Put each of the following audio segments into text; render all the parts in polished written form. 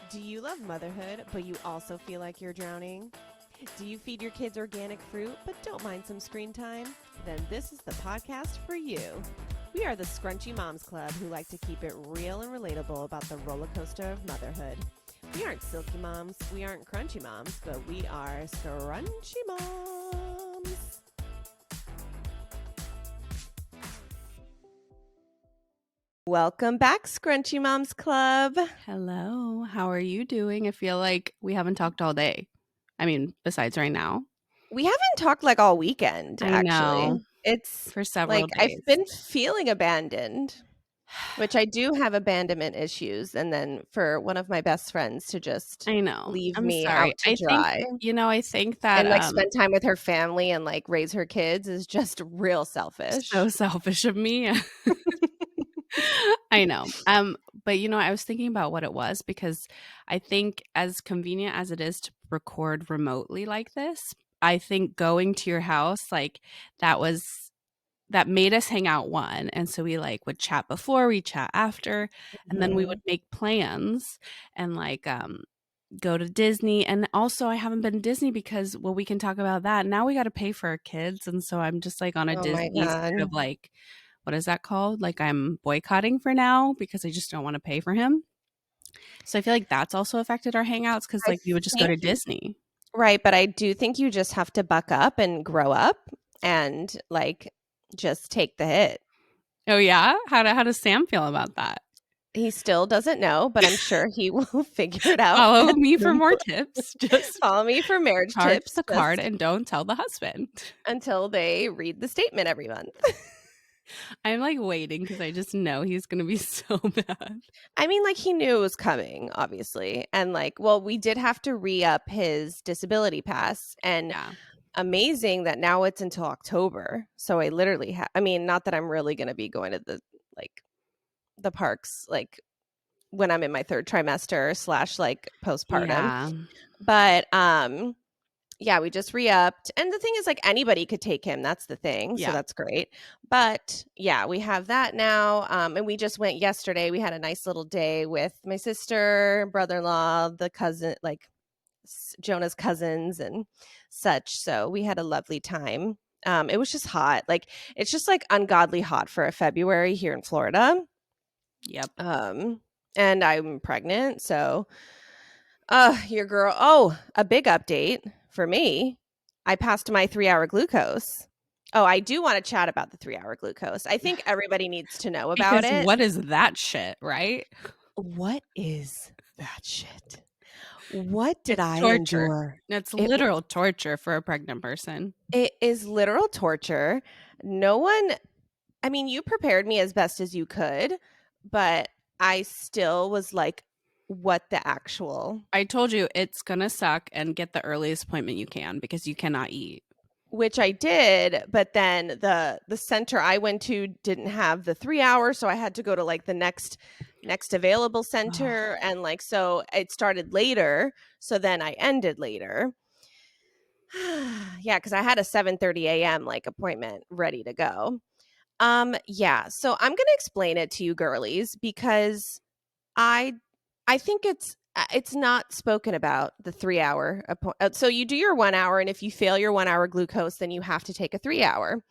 Do you love motherhood, but you also feel like you're drowning? Do you feed your kids organic fruit, but don't mind some screen time? Then this is the podcast for you. We are the Scrunchy Moms Club who like to keep it real and relatable about the roller coaster of motherhood. We aren't silky moms, we aren't crunchy moms, but we are scrunchy moms. Welcome back, Scrunchy Moms Club. Hello, how are you doing? I feel like we haven't talked all day. I mean, besides right now. We haven't talked like all weekend, I actually. know. It's For several like I've days. been feeling abandoned, which I do have abandonment issues. And then for one of my best friends to just I know. leave I'm me sorry. out to dry I think that and like spend time with her family and like raise her kids is just real selfish. so selfish of me. I know. But I was thinking about what it was because I think as convenient as it is to record remotely like this, I think going to your house that made us hang out one, and so we would chat before, we chat after, and then we would Mhm. make plans and go to Disney. And also I haven't been to Disney because, well, we can talk about that. Now we got to pay for our kids, and so I'm just on a Oh my Disney sort God. of what is that called? I'm boycotting for now because I just don't want to pay for him. So I feel like that's also affected our hangouts because I we would just go think, to Disney. right, but I do think you just have to buck up and grow up and like just take the hit. Oh yeah? How does Sam feel about that? He still doesn't know, but I'm sure he will figure it out. Follow me for more tips. Just Follow me for marriage charge tips the card just and don't tell the husband. until they read the statement every month. I'm waiting because I just know he's gonna be so bad. I mean, like he knew it was coming, obviously. And like, well, we did have to re-up his disability pass and Yeah. amazing that now it's until October. So I literally I mean, not that I'm really going to be going to like the parks like when I'm in my third trimester / like postpartum. Yeah. But yeah, we just re-upped. And the thing is like anybody could take him. That's the thing. So Yeah. that's great. But yeah, we have that now. And we just went yesterday. We had a nice little day with my sister, brother-in-law, the cousin, like Jonah's cousins and such. So we had a lovely time. It was just hot. Like it's just like ungodly hot for a February here in Florida. Yep. And I'm pregnant, so your girl. Oh, a big update for me. I passed my 3-hour glucose. Oh, I do want to chat about the 3-hour glucose. I think everybody needs to know about Because it. what is that shit, right? What is that shit? What did It's I torture. endure? It's It literal torture for a pregnant person. it is literal torture. No one I mean, you prepared me as best as you could, but I still was like, what the actual I told you it's gonna suck and get the earliest appointment you can because you cannot eat. which I did, but then the center I went to didn't have the 3 hour, so I had to go to like the next available center, and like so it started later, so then I ended later. Yeah, because I had a 7:30 a.m. like appointment ready to go. Yeah, so I'm gonna explain it to you girlies because I I think it's not spoken about the 3 hour. So you do your 1 hour, and if you fail your 1 hour glucose, then you have to take a 3 hour.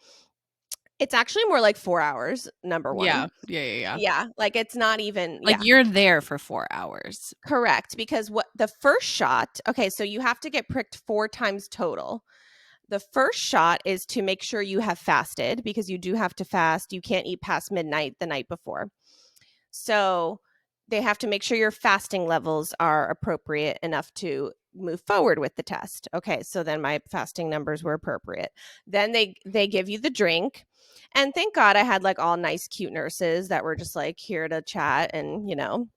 It's actually more like 4 hours. Number one, Yeah. Yeah. Yeah. Yeah. yeah, like it's not even You're there for 4 hours. correct because what the first shot. Okay, so you have to get pricked 4 times total. The first shot is to make sure you have fasted because you do have to fast. You can't eat past midnight the night before. So they have to make sure your fasting levels are appropriate enough to move forward with the test. Okay, so then my fasting numbers were appropriate. Then they give you the drink. And thank God I had like all nice cute nurses that were just like here to chat, and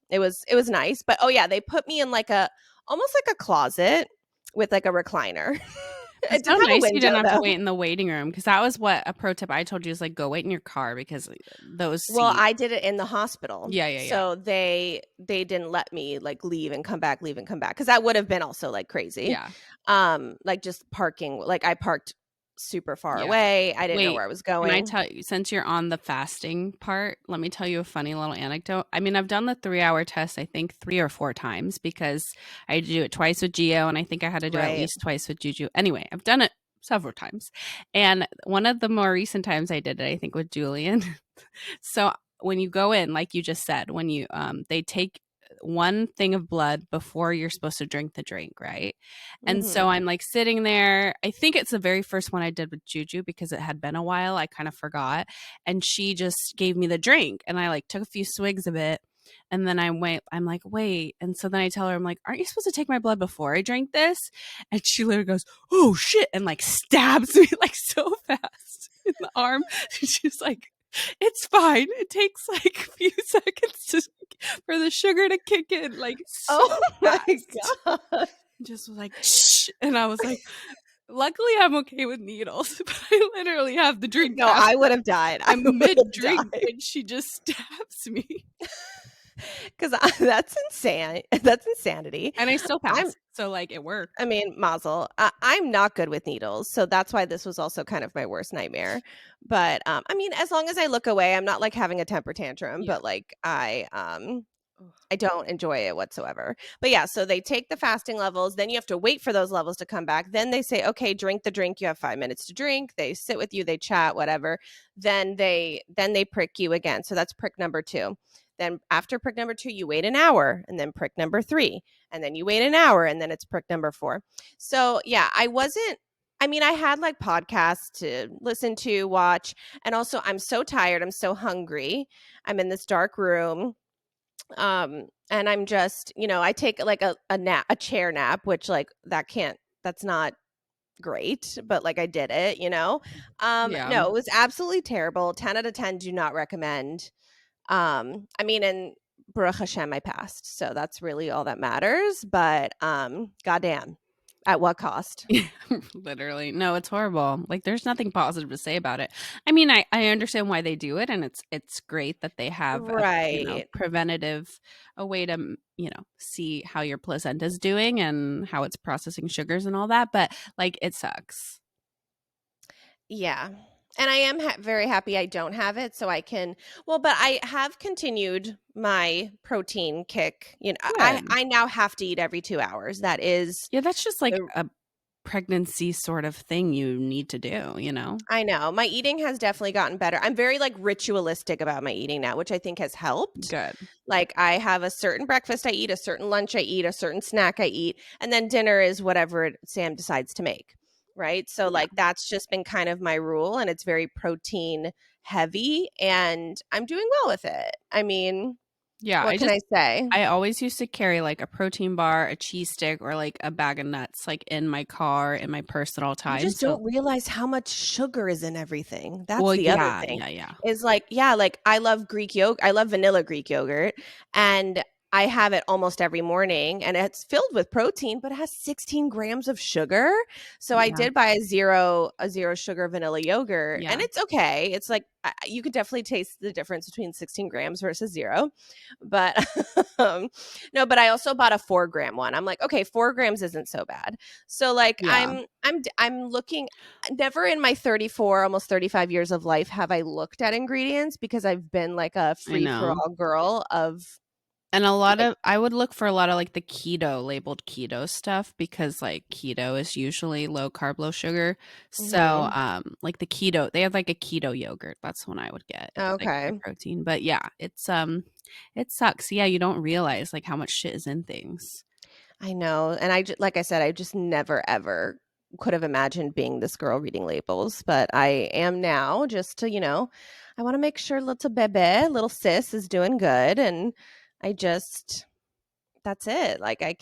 it was nice. But oh yeah, they put me in like a almost like a closet with like a recliner. It's It so didn't have a nice you window didn't have to though. wait in the waiting room because that was what a pro tip I told you is go wait in your car because those Well, seats. I did it in the hospital. Yeah. Yeah. Yeah. So they didn't let me like leave and come back, leave and come back, because that would have been also like crazy. Yeah. Like just parking. Like I parked super far Yeah. away. I didn't know Wait, where I was can I going. tell you, since you're on the fasting part, let me tell you a funny little anecdote. I mean, I've done the 3-hour test, I think 3 or 4 times because I had to do it twice with Geo, and I think I had to do it at Right. least twice with Juju. Anyway, I've done it several times. And one of the more recent times I did it, I think with Julian. So when you go in, like you just said, when you they take one thing of blood before you're supposed to drink the drink, right? And so Mhm. I'm like sitting there. I think it's the very first one I did with Juju because it had been a while. I kind of forgot. And she just gave me the drink and I like took a few swigs of it. And then I'm like, wait. And so then I tell her, I'm like, aren't you supposed to take my blood before I drink this? And she literally goes, oh shit. And like stabs me like so fast in the arm. She's like, it's fine. It takes like a few seconds for the sugar to kick in, like so Oh my fast. god. Just was like, shh. And I was like, luckily I'm okay with needles, but I literally have the drink No, half. I would have died. I I'm would mid have drink died. and she just stabs me. Cuz that's insane. That's insanity. And I still I'm passed. So like it worked. I mean, mazel. I'm not good with needles, so that's why this was also kind of my worst nightmare. But I mean, as long as I look away, I'm not like having a temper tantrum, Yeah. but like Ugh. I don't enjoy it whatsoever. But yeah, so they take the fasting levels, then you have to wait for those levels to come back. Then they say, "Okay, drink the drink. You have 5 minutes to drink." They sit with you, they chat, whatever. Then they prick you again. So that's prick number 2. Then after prick number 2, you wait an hour, and then prick number 3, and then you wait an hour, and then it's prick number 4. So, yeah, I mean, I had like podcasts to listen to, watch, and also I'm so tired, I'm so hungry. I'm in this dark room, and I'm just, I take like a nap, a chair nap, which like that's not great, but like I did it. Yeah. No, it was absolutely terrible. 10 out of 10, do not recommend. I mean, and Baruch Hashem, I passed, so that's really all that matters. But goddamn, at what cost? Literally. No, it's horrible. Like there's nothing positive to say about it. I mean, I understand why they do it and it's great that they have a, Right. preventative a way to, see how your placenta is doing and how it's processing sugars and all that, but like it sucks. Yeah. And I am very happy I don't have it, so I can. Well, but I have continued my protein kick. Good. I now have to eat every 2 hours. That is Yeah, that's just like the. a pregnancy sort of thing you need to do. I know my eating has definitely gotten better. I'm very like ritualistic about my eating now, which I think has helped. Good. Like I have a certain breakfast I eat, a certain lunch I eat, a certain snack I eat, and then dinner is whatever Sam decides to make. Right. So Yeah. like that's just been kind of my rule, and it's very protein heavy, and I'm doing well with it. I mean, Yeah, what can I say? I always used to carry like a protein bar, a cheese stick, or like a bag of nuts like in my car in my personal You time. just So, don't realize how much sugar is in everything. That's well, the other yeah, thing. yeah, yeah. Is like, yeah, like I love Greek yogurt. I love vanilla Greek yogurt, and I have it almost every morning, and it's filled with protein, but it has 16 grams of sugar. So I Yeah. did buy a zero sugar vanilla yogurt, and Yeah. it's okay. It's like you could definitely taste the difference between 16 grams versus zero, but no. But I also bought a 4 gram one. I'm like, okay, 4 grams isn't so bad. So like Yeah. I'm looking. Never in my 34, almost 35 years of life have I looked at ingredients because I've been like a I free for know. all girl of And a lot like. of I would look for a lot of like the keto labeled keto stuff because like keto is usually low carb, low sugar. So Mhm. like the keto, they have like a keto yogurt. That's one I would get. It's like high Okay. protein. But yeah, it sucks. Yeah, you don't realize like how much shit is in things. I know, and like I said, I just never ever could have imagined being this girl reading labels, but I am now. Just to, I want to make sure little bebe, little sis, is doing good, and I just that's it. Like I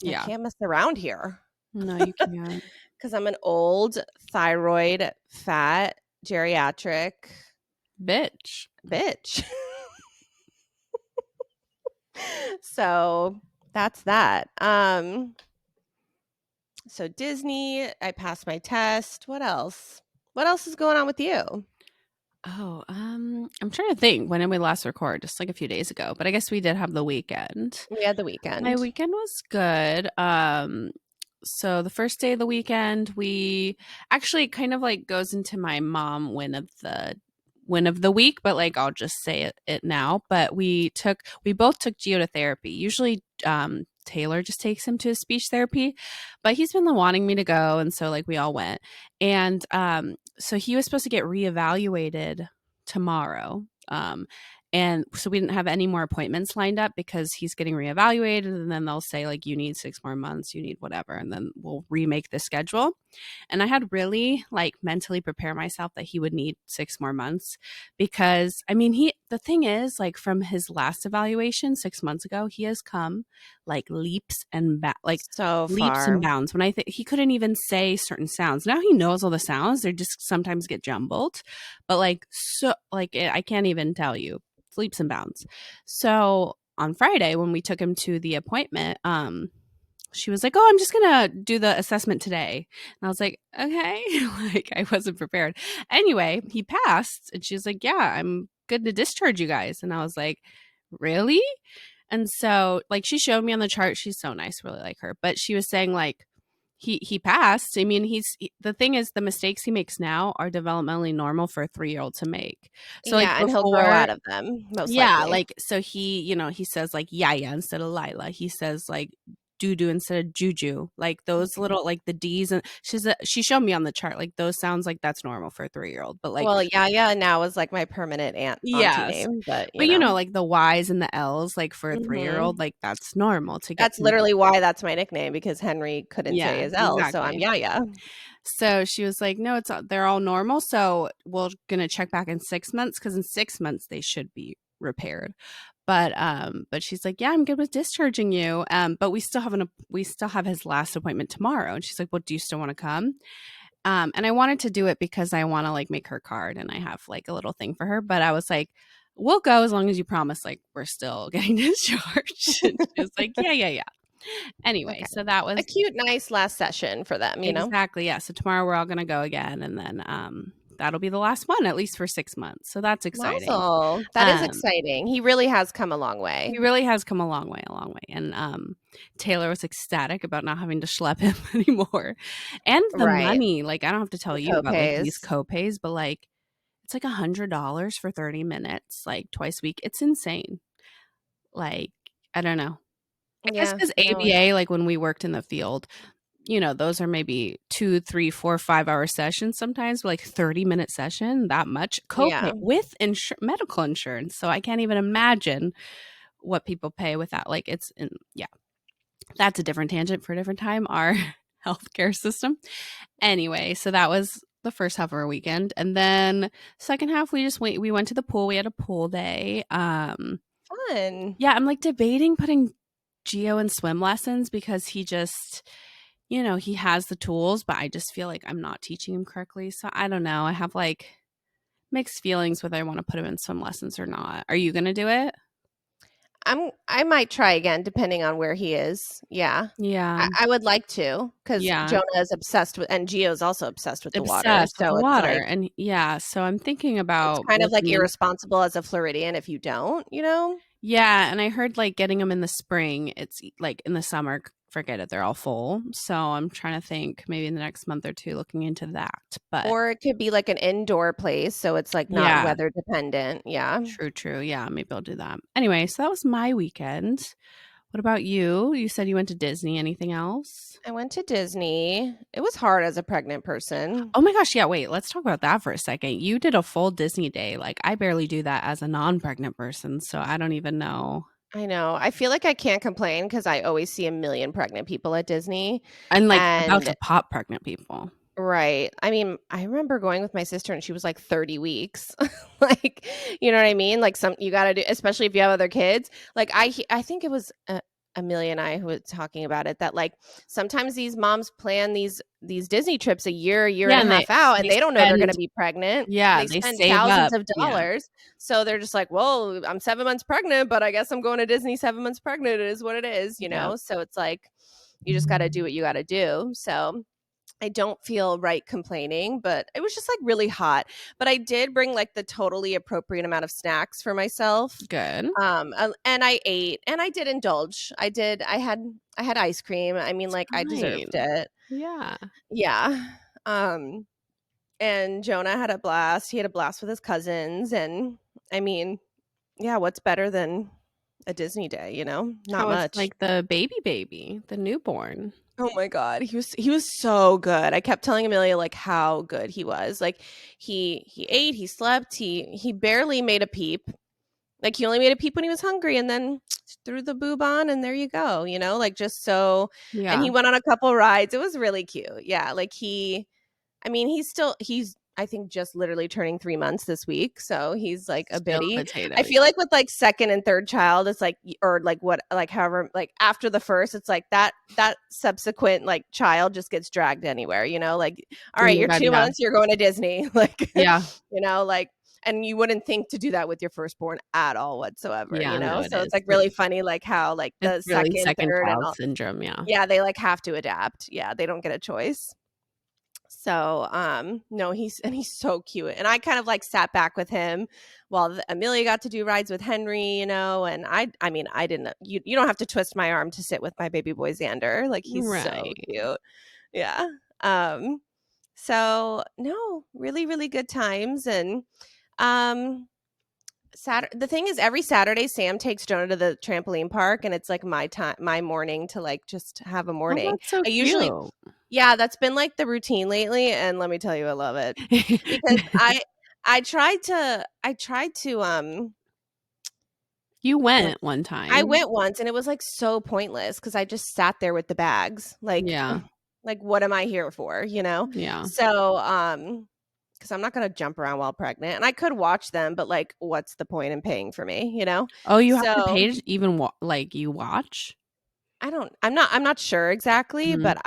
Yeah. can't mess around here No, you can't. because I'm an old thyroid, fat, geriatric Bitch. bitch. So that's that. So Disney, I passed my test. What else? What else is going on with you? Oh, I'm trying to think. When did we last record? Just like a few days ago. But I guess we did have the weekend. We had the My weekend. weekend was good. So the first day of the weekend, we actually kind of like goes into my mom win of the week, but like I'll just say it now. But we both took Geo to therapy. Usually Taylor just takes him to speech therapy, but he's been wanting me to go, and so like we all went. And so he was supposed to get reevaluated tomorrow. And so we didn't have any more appointments lined up because he's getting reevaluated, and then they'll say like you need 6 more months, you need whatever, and then we'll remake the schedule. And I had really like mentally prepare myself that he would need 6 more months because I mean the thing is like from his last evaluation 6 months ago, he has come like So leaps and far. bounds. When I think he couldn't even say certain sounds. Now he knows all the sounds. They just sometimes get jumbled. But like so like I can't even tell you. Leaps and bounds. So on Friday when we took him to the appointment, she was like, "Oh, I'm just gonna do the assessment today." And I was like, "Okay," like I wasn't prepared. Anyway, he passed, and she was like, "Yeah, I'm good to discharge you guys." And I was like, "Really?" And so, like, she showed me on the chart. She's so nice, really like her. But she was saying like he passed. I mean, the thing is, the mistakes he makes now are developmentally normal for a 3-year-old to make. So like Yeah, and he'll grow before out of them, most yeah, likely. like so he says like Yaya instead of Lila. He says like doo doo instead of juju. Like those Mhm. little like the D's and she showed me on the chart like those sounds like that's normal for a 3-year-old. But like Well, yeah, now is like my permanent auntie yes. name, but, But like the Y's and the L's like for a 3-year-old Mhm. like that's normal to get That's to literally why that's my nickname because Henry couldn't say yeah, his L, so I'm exactly. Yaya. So she was like, "No, they're all normal. So we're gonna check back in 6 months because in 6 months they should be repaired." But she's like, "Yeah, I'm good with discharging you. But we still have his last appointment tomorrow." And she's like, "Well, do you still want to come?" And I wanted to do it because I want to like make her card and I have like a little thing for her. But I was like, "We'll go as long as you promise like we're still getting discharged." And she was like, "Yeah, yeah, yeah." Anyway, Okay. so that A was cute, nice last session for them, you know? exactly, yeah, so tomorrow we're all gonna go again, and then, that'll be the last one, at least for 6 months, so that's exciting. Mazel. That is Um, exciting. He really has come a long he way. really has come a long way, and, Taylor was ecstatic about not having to schlep him anymore, and the Right. money, like, I don't have to tell The you about, like, these co-pays. copays, but, like, it's, like, $100 for 30 minutes, like, twice a week, it's insane, like, I don't know. I guess Yeah, because no. ABA, like, when we worked in the field, those are maybe 2, 3, 4, 5 hour sessions sometimes, like 30-minute session, that much copay Yeah. with medical insurance. So I can't even imagine what people pay with that. Like yeah, that's a different tangent for a different time. Our healthcare system. Anyway, so that was the first half of our weekend. And then second half, we went to the pool. We had a pool day. Fun. Yeah, I'm like debating putting Geo in swim lessons because he has the tools, but I just feel like I'm not teaching him correctly. So I don't know. I have like mixed feelings whether I want to put him in swim lessons or not. Are you going to do it? I might try again depending on where he is. Yeah. Yeah. I would like to because Yeah. Jonah is obsessed with and Gio's also obsessed with the water. Obsessed with the So it's water. like And yeah, so I'm thinking it's about kind of like looking in. irresponsible as a Floridian if you don't, you know? Yeah, and I heard like getting them in the spring, it's like in the summer, forget it, they're all full. So I'm trying to think maybe in the next month or two looking into that. But Or it could be like an indoor place, so it's like not yeah, weather dependent. Yeah. true, true. Yeah, maybe I'll do that. Anyway, so that was my weekend. What about you? You said you went to Disney. Anything else? I went to Disney. It was hard as a pregnant person. Oh my gosh, yeah, wait, let's talk about that for a second. You did a full Disney day. Like, I barely do that as a non-pregnant person, so I don't even know. I know. I feel like I can't complain because I always see a million pregnant people at Disney. And like about And to pop pregnant people. right. I mean, I remember going with my sister and she was like 30 weeks. Like, you know what I mean? Like some you got to do especially if you have other kids. Like I think it was Amelia and I who was talking about it that like sometimes these moms plan these Disney trips a year Yeah, and a and half out and they they don't know they're going spend to be pregnant and yeah, they they spend save thousands up. of Yeah. dollars. So they're just like, "Well, I'm 7 months pregnant, but I guess I'm going to Disney 7 months pregnant. It is what it is, you Yep. know?" So it's like you just got to do what you got to do. So I don't feel right complaining, but it was just like really hot. But I did bring like the totally appropriate amount of snacks for myself. Good. And I ate and I did indulge. I had ice cream. I mean, It's like I deserved fine. it. Yeah. Yeah. Um, and Jonah had a blast. He had a blast with his cousins. And I mean, yeah, what's better than a Disney day, you know? Not How was much. like the baby, the newborn? Oh my god, he was so good. I kept telling Amelia like how good he was. Like he ate, he slept, he barely made a peep. Like he only made a peep when he was hungry and then threw the boob on and there you go, you know? Like just so and Yeah. he went on a couple rides. It was really cute. Yeah, like I mean, he's I think just literally turning 3 months this week, so he's like a Still a biddy. potato. I feel like with like second and third child, it's like or like what like however like after the first, it's like that subsequent like child just gets dragged anywhere, you know? Like, all Oh right, my you're god, 2 yeah. months, you're going to Disney, like Yeah. you know, like and you wouldn't think to do that with your firstborn at all whatsoever, you Yeah, no, know? it So it's is. like really funny like how like It's the really second, second third and child all syndrome, yeah. yeah, they like have to adapt. Yeah, they don't get a choice. So, no, he's so cute. And I kind of like sat back with him while Amelia got to do rides with Henry, you know, and I mean, I didn't you don't have to twist my arm to sit with my baby boy Xander. Like he's so Right. cute. Yeah. Um so no, really really good times and um Saturday the thing is every Saturday Sam takes Jonah to the trampoline park and it's like my morning to like just have a Oh, morning. that's so I usually cute. yeah, that's been, like, the routine lately, and let me tell you, I love it. Because I tried to, You like went one I time. went once, and it was, like, so pointless because I just sat there with the bags, Yeah. like, what am I here for, you know? Yeah. So, because 'cause I'm not gonna jump around while pregnant, and I could watch them, but, like, what's the point in paying for me, you know? Oh, you have to So, pay to even like, you watch? I'm not sure exactly, Mhm. but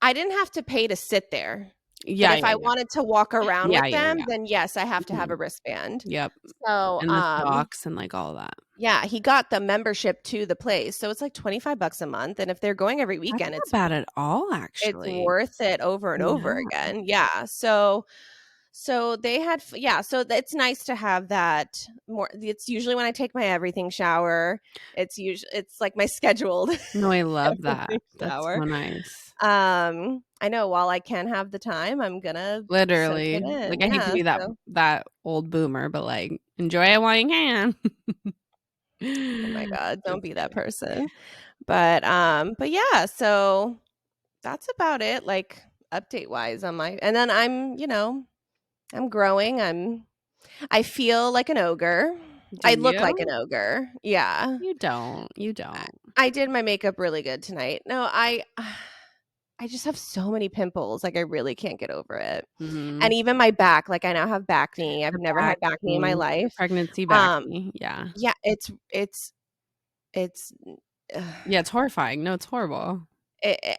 I didn't have to pay to sit there, but Yeah, if yeah, I yeah. wanted to walk around Yeah, with yeah, them, yeah. then yes, I have to have a Mhm. wristband. Yep, So, and the socks and, like, all that. yeah, he got the membership to the place, so it's like 25 bucks a month, and if they're going every That's weekend, not bad at all, it's actually. worth it over and over Yeah. again. Yeah, so they had yeah, so it's nice to have that more it's usually when I take my everything shower. It's like my scheduled No, I love that. everything That's shower. so nice. I know while I can have the time, I'm gonna soak it Literally. in. Like, I hate to Yeah, be that so that old boomer, but, like, enjoy it while you can. oh my god, don't That's be that good. person. But yeah, so that's about it, like, update-wise on my and then I'm, you know, I'm growing, I feel like an ogre. Do I look like you? an ogre. Yeah. You don't. You I don't. I did my makeup really good tonight. No, I just have so many pimples, like, I really can't get over it. And Mhm. even my back, like, I now have back knee. I've Your never back had back knee in my knee, your life. pregnancy back Um, knee. Yeah. yeah, it's ugh, Yeah, it's horrifying. No, it's horrible.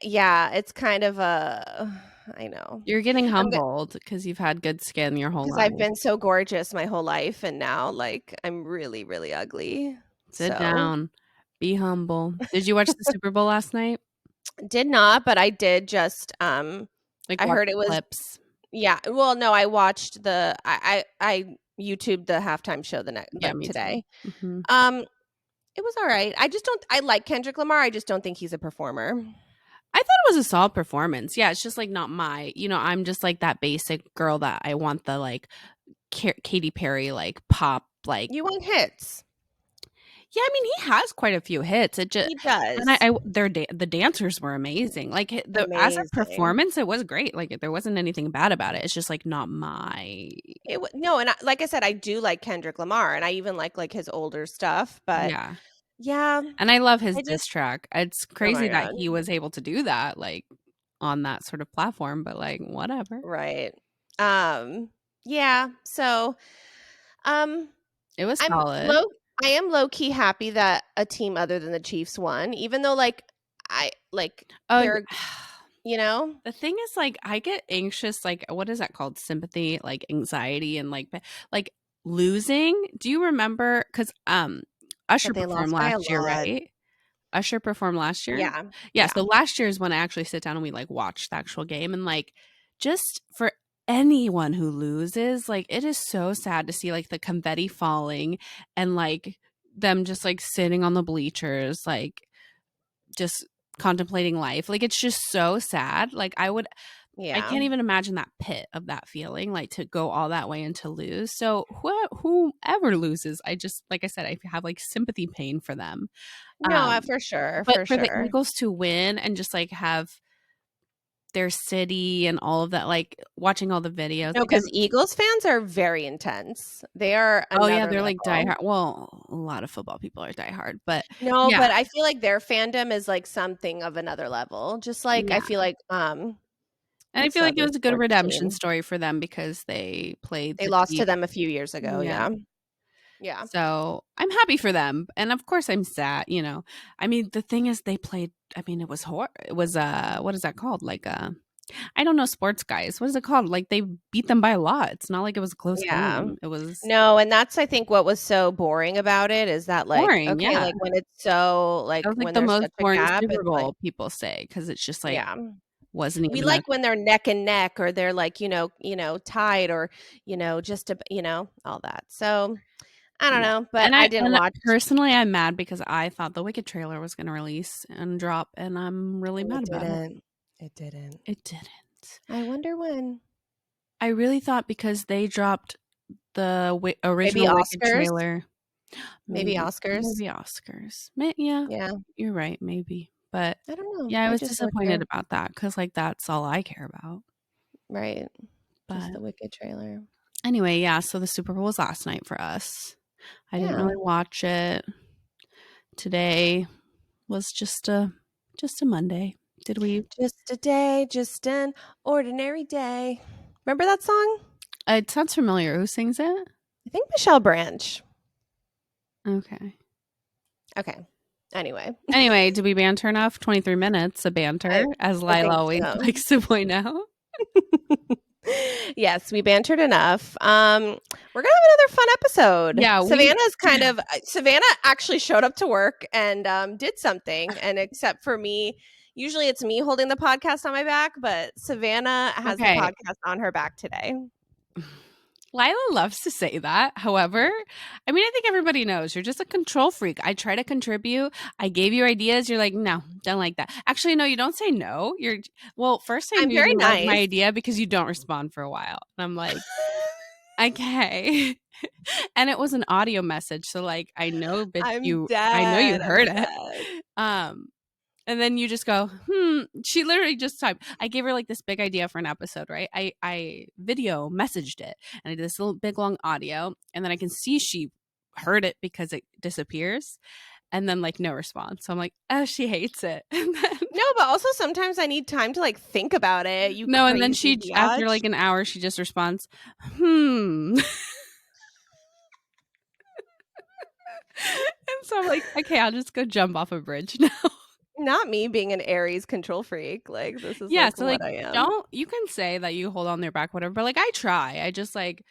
yeah, it's kind of a I know. You're getting I'm good humbled because 'cause you've had good skin your whole because I've life. been so gorgeous my whole life, and now, like, I'm really, really ugly. Sit So, down. Be humble. Did you watch the Super Bowl last night? did not, but I did just, Like, I watch heard the it was clips? yeah, well, no, I watched I YouTubed the halftime show the next Yeah, like, me too. today. Mhm. Um, it was alright. I just don't I like Kendrick Lamar, I just don't think he's a performer. I thought it was a solid performance. Yeah, it's just, like, not I'm just, like, that basic girl that I want the, like, Katy Perry, like, pop, like You want hits. yeah, I mean, he has quite a few hits. It just He and does. I their the dancers were amazing. Like, the as a Amazing. performance, it was great. Like, there wasn't anything bad about it. It's just, like, not my No, and like I said, I do like Kendrick Lamar, and I even like his older stuff, but yeah. yeah, And I love his I just diss track. It's oh my crazy that god. he was able to do that, like, on that sort of platform, but, like, whatever. Right. Um, yeah, so, um, It was I'm solid. low I am low key happy that a team other than the Chiefs won, even though, like, I like, Oh, they're you know? the thing is, like, I get anxious, like, what is that called? Sympathy, like, anxiety, and, like, losing. Do you remember? Because Usher That they performed lost by a last year, lot. right? Usher performed last year? Yeah. Yeah, Yeah. so last year is when I actually sit down and we, like, watch the actual game, and, like, just for anyone who loses, like, it is so sad to see, like, the confetti falling and, like, them just, like, sitting on the bleachers, like, just contemplating life. Like, it's just so sad. Like, I Yeah. can't even imagine that pit of that feeling, like, to go all that way and to lose. So, whoever loses, I just like I said, I have, like, sympathy pain for them. No, for sure, But for for the sure. Eagles to win and just, like, have their city and all of that, like, watching all the videos, No, like, because Eagles fans are very intense. They are oh, yeah, another they're, like, level. diehard. Well, a lot of football people are diehard, but No, yeah, but I feel like their fandom is, like, something of another level. Just like I yeah. feel like, And I what's feel the like it other was a good sports redemption team? story for them because they played They the lost to Chiefs. them a few years ago, Yeah. yeah. Yeah. So, I'm happy for them, and of course, I'm sad, you know? I mean, the thing is they played I mean, it was, what is that called? Like, I don't know sports, guys. What is it called? Like, they beat them by a lot. It's not like it was a close Yeah. game. It was No, and that's I think what was so boring about it is that, like, boring, okay, yeah. like, when it's so That like, was, like, when the there's most such a boring gap, Super it's like Bowl, people say, because it's just, like, yeah. wasn't We even a like when they're neck and neck or they're, like, tied or, just all that. So, I don't yeah. know, but I didn't And watch. personally, I'm mad because I thought the Wicked trailer was gonna release and drop, and I'm really And it mad about it. didn't. It didn't. It didn't. I wonder when. I really thought because they dropped the Maybe original Wicked Oscars? trailer, Maybe maybe Oscars? Oscars. Yeah, Yeah. you're right, maybe. But, I don't know. yeah, I I was just don't disappointed care. about that because, like, that's all I care about. Right. Just But the Wicked trailer. anyway, yeah, so the Super Bowl was last night for us. I didn't Yeah. really watch it. Today was just a Monday. Did we Just a day, just an ordinary day. Remember that song? it sounds familiar. Who sings it? I think Michelle Branch. Okay. Okay. Anyway, Anyway, did we banter enough? 23 minutes of banter, I as I Lila think always so. likes to point out. Yes, we bantered enough. We're gonna have another fun episode. Yeah, we Savannah actually showed up to work and did something. And except for me, usually it's me holding the podcast on my back, but Savannah has the okay. podcast on her back today. Lila loves to say that. However, I mean, I think everybody knows you're just a control freak. I try to contribute. I gave you ideas. You're like, no, don't like that. Actually, no, you don't say no. Well, first I I'm knew you very didn't like my nice. idea because you don't respond for a while. And I'm like, okay. And it was an audio message. So, like, I know, bitch, I'm I know you dead. I'm heard it. dead. Um, and then you just go, She literally just typed. I gave her like this big idea for an episode, right? I video messaged it and I did this little big long audio, and then I can see she heard it because it disappears, and then like no response. So I'm like, oh, she hates it. And then No, but also sometimes I need time to like think about it. You no, and then crazy she after biatch. like an hour, she just responds, And so I'm like, okay, I'll just go jump off a bridge now. Not me being an Aries control freak. Like this is Yeah, like so, like, what I am. don't you can say that you hold on their back, whatever, but, like, I try. I just, like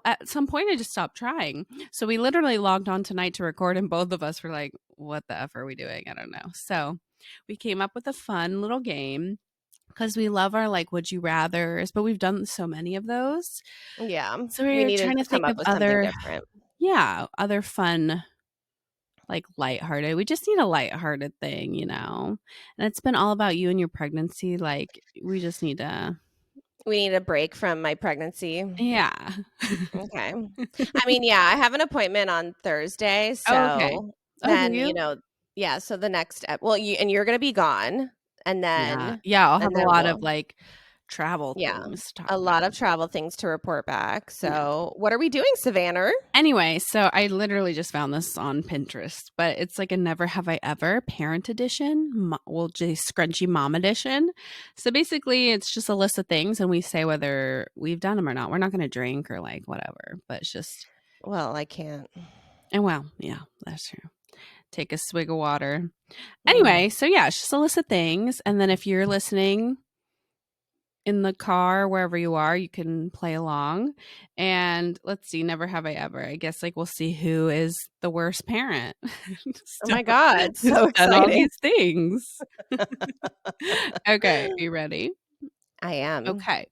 at some point, I just stopped trying. So we literally logged on tonight to record, and both of us were like, "What the F are we doing?" I don't know. So we came up with a fun little game because we love our, like, would you rathers, but we've done so many of those. Yeah. So We we're needed trying to to come think up of with something other different. yeah, other fun, like, lighthearted. We just need a lighthearted thing, you know? And it's been all about you and your pregnancy, like, we just need to We need a break from my pregnancy. yeah. Okay. I mean, yeah, I have an appointment on Thursday, Oh, okay. so Oh, do then, you? yeah, so the next well, you're going to be gone and Yeah. then Yeah, I'll and have a then lot of, we'll like, travel yeah, things to talk a lot about. of travel things to report back. Yeah. So, what are we doing, Savannah? Anyway, so I literally just found this on Pinterest, but it's like a Never Have I Ever parent edition, well, just Scrunchy Mom edition. So basically, it's just a list of things, and we say whether we've done them or not. We're not gonna drink or, like, whatever, but it's just Well, I can't. and well, yeah, that's true. Take a swig of water. Mm. Anyway, so yeah, it's just a list of things, and then if you're listening in the car, wherever you are, you can play along. And let's see, never have I ever. I guess like we'll see who is the worst parent. Oh Still my God, who's so done all exciting. these things. Okay, are you ready? I am. Okay.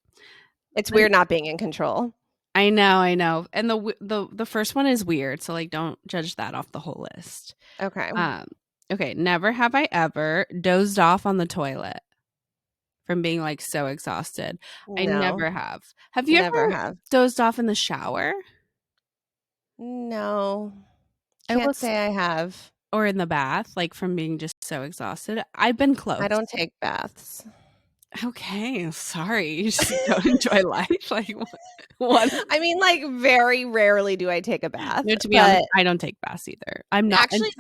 It's Then weird not being in control. I know, I know. And the first one is weird, so like don't judge that off the whole list. Okay. Um, okay, never have I ever dozed off on the toilet from being like so exhausted. I No, never have. Have you never ever have. dozed off in the shower? No, I can't was say I have. or in the bath, like from being just so exhausted. I've been I close. don't take baths. Okay, sorry. You just don't enjoy life. Like one. I mean, like, very rarely do I take a bath, No, to be honest, but I don't take baths either. I'm not actually,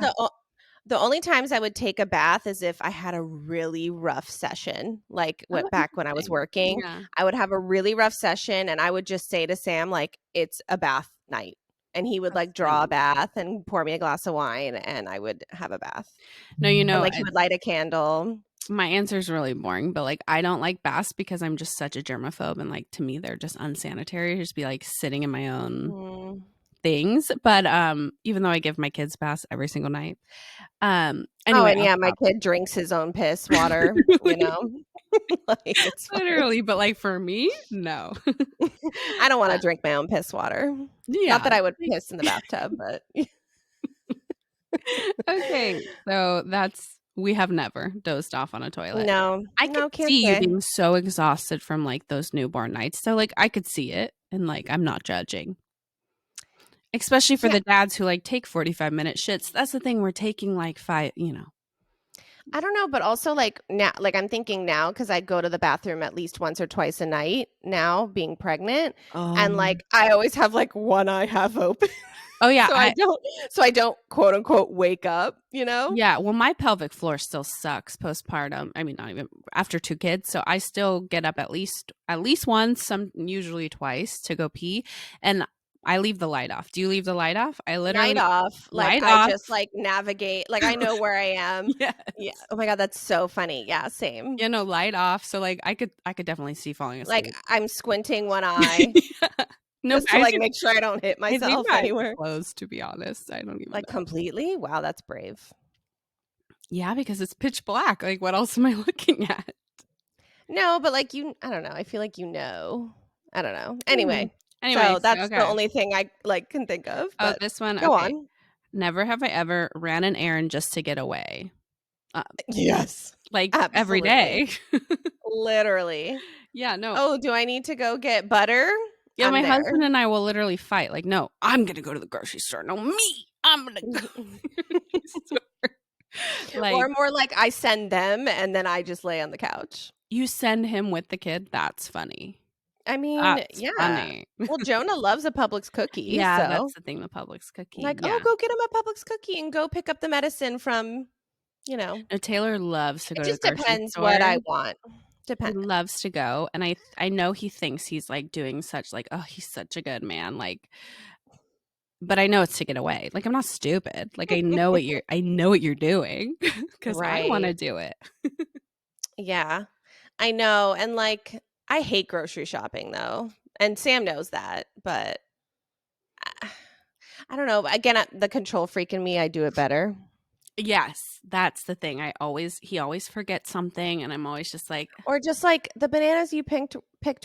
the only times I would take a bath is if I had a really rough session, like, oh, what back when I was interesting. working, Yeah. I would have a really rough session, and I would just say to Sam, like, "It's a bath night," and he would, That's like, draw a funny. bath and pour me a glass of wine, and I would have a bath, No, you and, know, like, he would light a candle. my answer is really boring, but like I don't like baths because I'm just such a germaphobe and like to me they're just unsanitary. Just be like sitting in my own Mm. things. But even though I give my kids baths every single night. Oh, Anyway, and off yeah, my topic. kid drinks his own piss water, you Literally, know? Like, it's fine. literally, but like for me, no. I don't wanna Uh, drink my own piss water. Not yeah. that I would Like, piss in the bathtub, but okay. So that's we have never dozed off on a toilet. no, I could no, can't see you say. being so exhausted from like those newborn nights. So like I could see it and like I'm not judging. Especially for Yeah, the dads who, like, take 45-minute shits. That's the thing, we're taking, like, 5 I don't know, but also, like, now like, I'm thinking now because I go to the bathroom at least once or twice a night now being pregnant, and, Um like, I always have, like, one eye half open, Oh, yeah, so I don't, quote, unquote, "wake up," you know? yeah, well, my pelvic floor still sucks postpartum. I mean, not even after 2 kids, so I still get up at least once, some usually twice to go pee, and I leave the light off. Do you leave the light off? I Night literally off, like, light I off. just, like, navigate like, I know where I am. Yes. Yeah. Oh my god, that's so funny. Yeah, same. You know, light off, so, like, I could definitely see falling Like, asleep. I'm squinting one eye Yeah. No, just but to, like, make sure I don't hit I leave myself my eyes anywhere. closed, to be honest. I don't even Like, know. completely? Wow, that's brave. Yeah, because it's pitch black. Like, what else am I looking at? No, but, like, I don't know, I feel like you know. I don't know. Hmm. Anyway, so Anyways, that's the okay. only thing I, like, can think of, Oh, but this one, go okay. on. Never have I ever ran an errand just to get away. Uh, Yes. like every Absolutely. day. Literally. Yeah, no. "Oh, do I need to go get butter?" Yeah, I'm my there. husband and I will literally fight. Like, no, I'm gonna go to the grocery store. No, me. I'm gonna go to the grocery store. Or Like, more like I send them and then I just lay on the couch. you send him with the kid. That's funny. I mean, That's yeah. funny. Well, Jonah loves a Publix cookie, Yeah, so that's the thing. The Publix cookie. like, "Oh, Yeah. go get him a Publix cookie and go pick up the medicine from," you know. No, Taylor loves to It go to the just grocery depends what store. I want. He Depends. loves to go, and I know he thinks he's, like, doing such, like, "Oh, he's such a good man," like but I know it's to get away. Like, I'm not stupid. Like, I know what you're doing because I wanna Right. do it. Yeah. I know, and, like, I hate grocery shopping, though, and Sam knows that, but I I don't know. Again, the control freak in me, I do it better. Yes, that's the thing. He always forgets something, and I'm always just like, Or just, like, the bananas you picked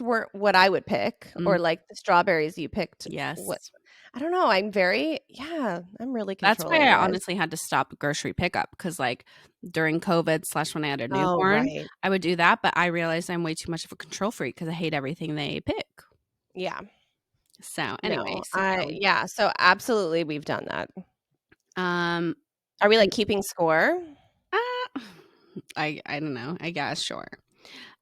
weren't what I would pick, "Mm, or, like, the strawberries you picked what yes." I don't know, I'm really That's why controlling, I guys. honestly had to stop grocery pickup because, like, during COVID slash when I had a Oh, newborn, right. I would do that, but I realized I'm way too much of a control freak because I hate everything they pick. Yeah. So, anyway, No, yeah, so absolutely, we've done that. um, Are we, like, keeping score? uh, I don't know. I guess, sure.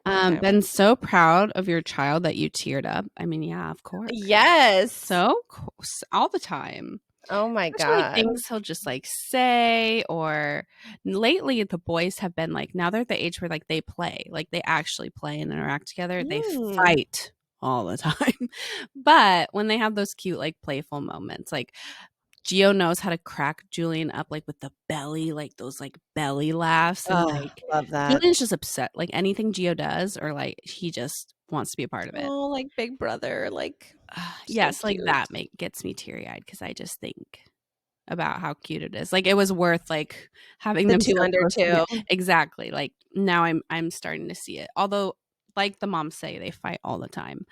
Okay. Been so proud of your child that you teared up. I mean, yeah, of course. Yes. So course, all the time. Oh my Especially, like, god. things he'll just, like, say or lately, the boys have been, like now they're at the age where, like, they play. Like, they actually play and interact together. They Mm. fight all the time. But when they have those cute, like, playful moments, like, Gio knows how to crack Julian up like with the belly, like those like belly laughs, and Oh, like love that. Julian's just upset. Like anything Gio does, or like he just wants to be a part of it. Oh, like Big Brother, like so Yes, like cute. that gets me teary eyed because I just think about how cute it is. Like it was worth like having The them 2 so under close 2. together. Exactly. Like now I'm starting to see it. Although, like the moms say, they fight all the time.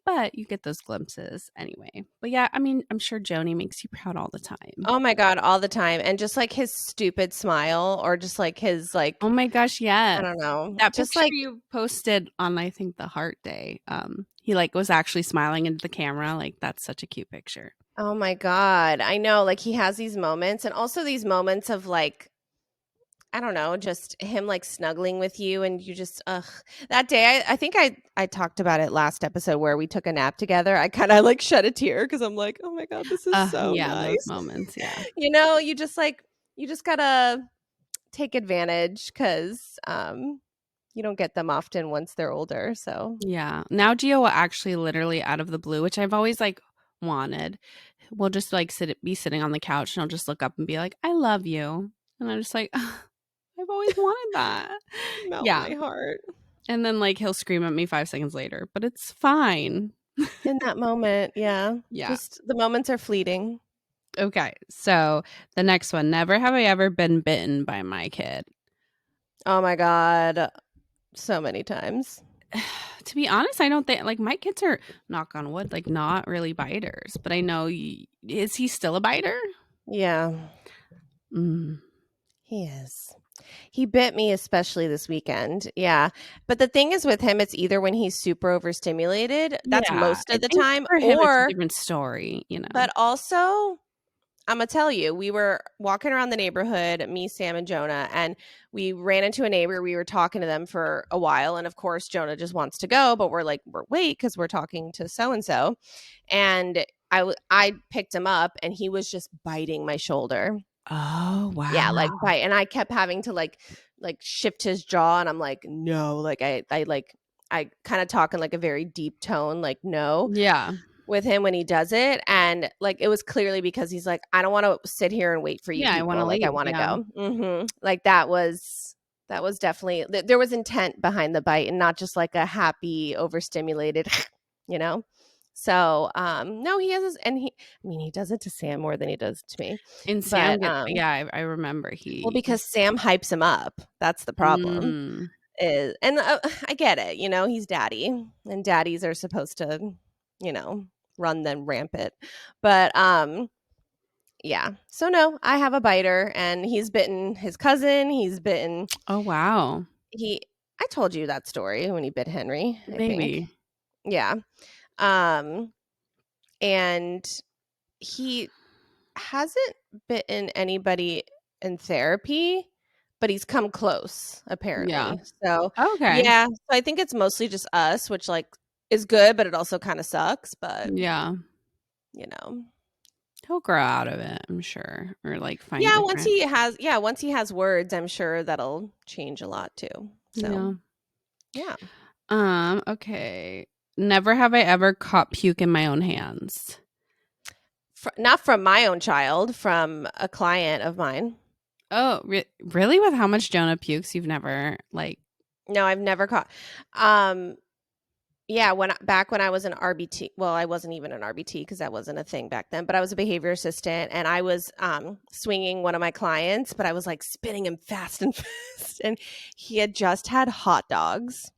But you get those glimpses anyway. But yeah, I mean, I'm sure Joni makes you proud all the time. Oh my god, all the time, and just, like, his stupid smile or just, like, his, Oh like, my gosh, I yes. don't know, That just, picture like, you posted on I think the heart day. He like was actually smiling into the camera. Like that's such a cute picture. oh my god, I know, like, he has these moments and also these moments of, like, I don't know, just him, like, snuggling with you and you just ugh. That day, I think I talked about it last episode where we took a nap together. I kinda, like, shed a tear because 'cause I'm like, "Oh my god, this is so Yeah, those nice." moments, yeah. You know, you just, like you just gotta take advantage because you don't get them often once they're older, so Yeah. Now Gio will actually literally out of the blue, which I've always like wanted, will just like be sitting on the couch and I'll just look up and be like, I love you. And I'm just like, I've always wanted that. melt Yeah. my heart. And then like he'll scream at me 5 seconds later, but it's fine. In that moment, yeah. Yeah. Just the moments are fleeting. Okay. So the next one, never have I ever been bitten by my kid. Oh my god, so many times. To be honest, I don't think like my kids are, knock on wood, like not really biters, but I know is he still a biter? Yeah, Mm. he is. He bit me especially this weekend, yeah, but the thing is with him, it's either when he's super overstimulated, that's Yeah, most I of the think time, for him it's a or different story, you know? but also Imma tell you, we were walking around the neighborhood, me, Sam, and Jonah, and we ran into a neighbor. We were talking to them for a while, and of course, Jonah just wants to go, but we're like, "We're wait, because we're talking to so and so," and I picked him up, and he was just biting my shoulder. Oh, wow. Yeah, like bite, and I kept having to like shift his jaw, and I'm like, "No," like I kind of talk in like a very deep tone, like, "No." Yeah. With him when he does it, and, like, it was clearly because he's like, "I don't wanna sit here and wait for you Yeah, I wanna people, like, I leave, wanna yeah. go." Like, that was definitely there was intent behind the bite and not just, like, a happy, overstimulated, you know? So, no, he has his and I mean, he does it to Sam more than he does to me, And Sam but, gets yeah, I remember well, he because Sam hypes him up, that's the problem, Mm. is and, I get it, he's daddy, and daddies are supposed to, you know, run them rampant. But yeah. So no, I have a biter and he's bitten his cousin, he's bitten Oh, wow. he I told you that story when he bit Henry, I think. Maybe. Yeah. Um and he hasn't bitten anybody in therapy, but he's come close Yeah. apparently. So, Okay. yeah, so I think it's mostly just us, which like is good, but it also kind of sucks, but Yeah. you know. He'll grow out of it, I'm sure, or, like, find Yeah, different once he has words, I'm sure that'll change a lot too. So, Yeah. yeah. Okay. Never have I ever caught puke in my own hands. Not from my own child, from a client of mine. Oh, really? With how much Jonah pukes, you've never, like No, I've never caught. Um, yeah, back when I was an RBT, well, I wasn't even an RBT because that wasn't a thing back then, but I was a behavior assistant and I was swinging one of my clients, but I was like spinning him fast and fast. And he had just had hot dogs.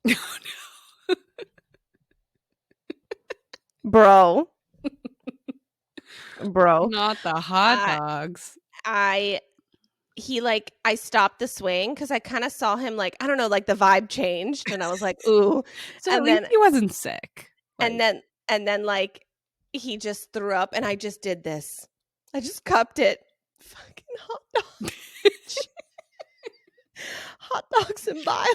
Bro, bro. Not the hot I, dogs. I I stopped the swing because I kind of saw him like I don't know, like the vibe changed, and I was like, "Ooh," So at and least then he wasn't sick. and Like, then and then like he just threw up, and I just did this. I just cupped it. Fucking hot dog, hot dogs and bile.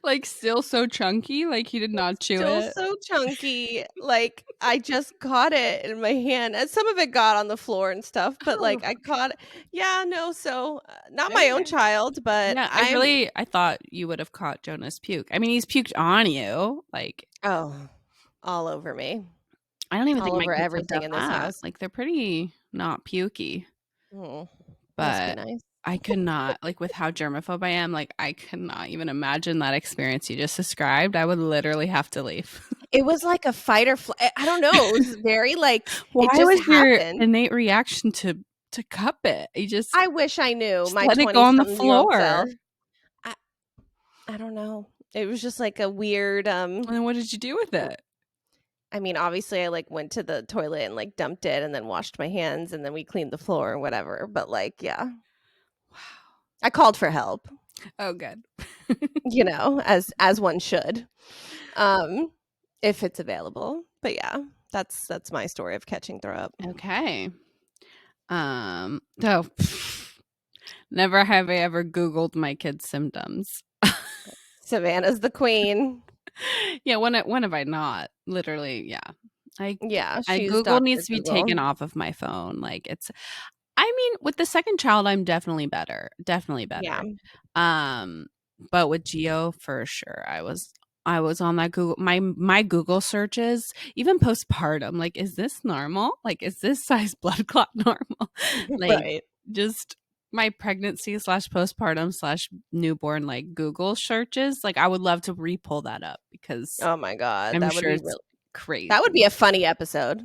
like still so chunky, like he did not chew Still it. so chunky. Like I just caught it in my hand, and some of it got on the floor and stuff. But Oh, like I caught, yeah, no. So not my own okay. child, but Yeah, I thought you would have caught Jonah's puke. I mean, he's puked on you. Like, oh, all over me. I don't even all think my over kids have everything done in this that. house. Like, they're pretty not pukey, Mm, must be but nice. I could not, like, with how germaphobe I am, like, I could not even imagine that experience you just described. I would literally have to leave. It was like a fight or flight. I don't know. It was very like it Why just was your happened. innate reaction to cup it? You I wish I knew just my let it go on the 20-something-year-old floor. self. I I don't know. It was just like a weird, And then what did you do with it? I mean, obviously I like went to the toilet and like dumped it and then washed my hands and then we cleaned the floor or whatever. But like, yeah. I called for help, Oh, good. as one should. Um if it's available. But yeah, that's my story of catching throw up. Okay. So never have I ever Googled my kids' symptoms. Savannah's the queen. Yeah, when have I not? Literally, yeah. I Yeah, I she's Google needs Dr. to be taken Google. off of my phone. Like, it's I mean, with the second child, I'm definitely better. Definitely Yeah. better. Um, but with Geo, for sure, I was on that Google my Google searches, even postpartum, like, is this normal? Like, is this size blood clot normal? Like, Right. just my pregnancy slash postpartum slash newborn, like, Google searches, like, I would love to re-pull that up because Oh my god, I'm that would sure be it's real that would be crazy. a funny episode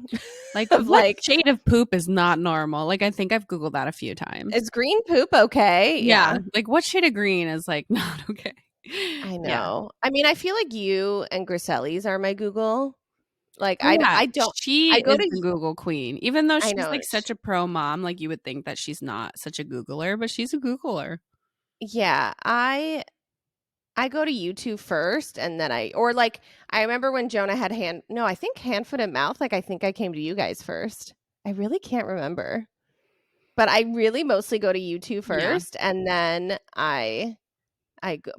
Like, of what like, shade of poop is not normal? Like, I think I've Googled that a few times. "Is green poop okay?" Yeah, Yeah, like, what shade of green is, like, not okay? I Yeah. know. I mean, I feel like you and Griselli's are my Google. Like, Oh, yeah, I don't she I go is to the Google queen, even though I she's, know, like, such a pro mom, like, you would think that she's not such a Googler, but she's a Googler. yeah, I go to YouTube first and then or like I remember when Jonah had I think hand, foot, and mouth, like I think I came to you guys first. I really can't remember. But I really mostly go to YouTube Yeah. first and then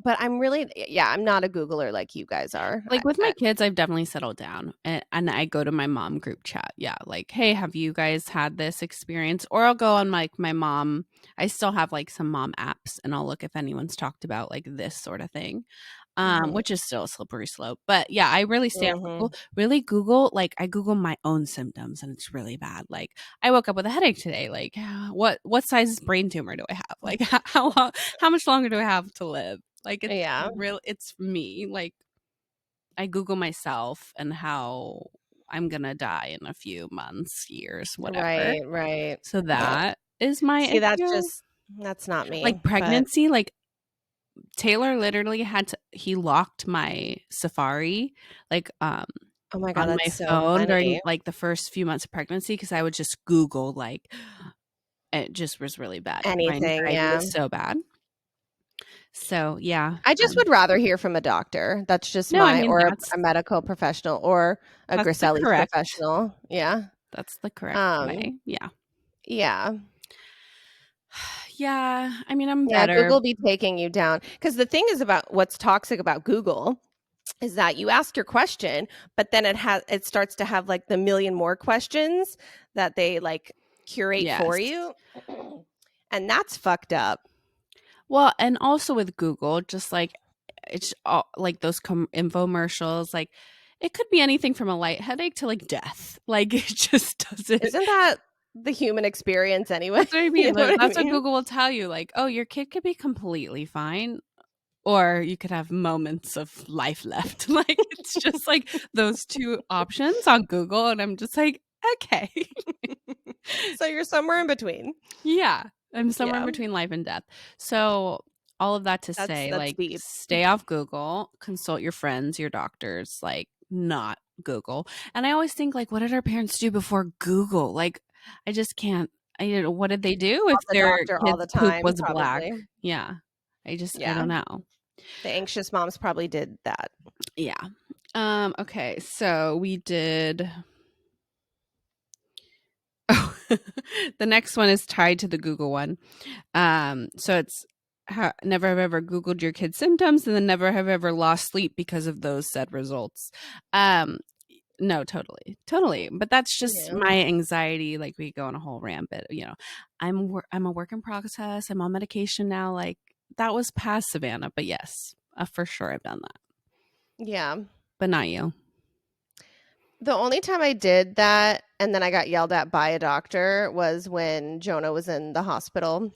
but I'm really yeah, I'm not a Googler like you guys are. Like, with my kids, I've definitely settled down, and I go to my mom group chat. Yeah, like, "Hey, have you guys had this experience?" Or I'll go on, like, my mom I still have, like, some mom apps, and I'll look if anyone's talked about, like, this sorta thing, Mhm, which is still a slippery slope. But, yeah, I really stay on Google. mhm. Really Google like, I Google my own symptoms, and it's really bad. Like, I woke up with a headache today. Like, what size brain tumor do I have? Like, how much longer do I have to live? Like, Yeah. it's me. Like, I Google myself and how I'm gonna die in a few months, years, whatever. Right, right. So that is my See, issue. that's not Like, me, but pregnancy, like, Taylor literally he locked my Safari, like, oh my god, on that's my so phone during, funny. like, the first few months of pregnancy because I would just Google, like it just was really bad. My Anything, anxiety yeah. was so bad. So, yeah, I just would rather hear from a doctor. That's just no, I my mean, or a medical professional or a that's the Griselli's correct professional. Yeah. that's the correct Um, way. Yeah. yeah. Yeah, I mean, I'm Yeah, better. Google be taking you down. Because the thing is about what's toxic about Google is that you ask your question, but then it starts to have like the million more questions that they like curate for Yes. you. And that's fucked up. Well, and also with Google, just like it's all like those infomercials, like it could be anything from a light headache to like death. Like it just doesn't. Isn't that the human experience anyway? That's what I You mean. know Like, what I that's what mean? Google will tell you. Like, oh, your kid could be completely fine, or you could have moments of life left. Like it's just like those two options on Google, and I'm just like, okay, So you're somewhere in between. yeah, I'm somewhere in Yeah. between life and death. So all of that to say, That's like, deep. stay off Google, consult your friends, your doctors, like, not Google. And I always think, like, what did our parents do before Google? Like, I just can't. What did they do if Call the their doctor all kid's the poop time, was black? probably. Yeah, I Yeah. don't know. The anxious moms probably did that. Yeah. Okay, so we did. Oh, the next one is tied to the Google one. So it's never have ever Googled your kid's symptoms and then never have ever lost sleep because of those said results. Um, no, totally, totally. But that's just Yeah. my anxiety. Like we go on a whole rant, but I'm a work in process. I'm on medication now. Like that was past Savannah, but yes, for sure I've done that. Yeah. But not you. The only time I did that and then I got yelled at by a doctor was when Jonah was in the hospital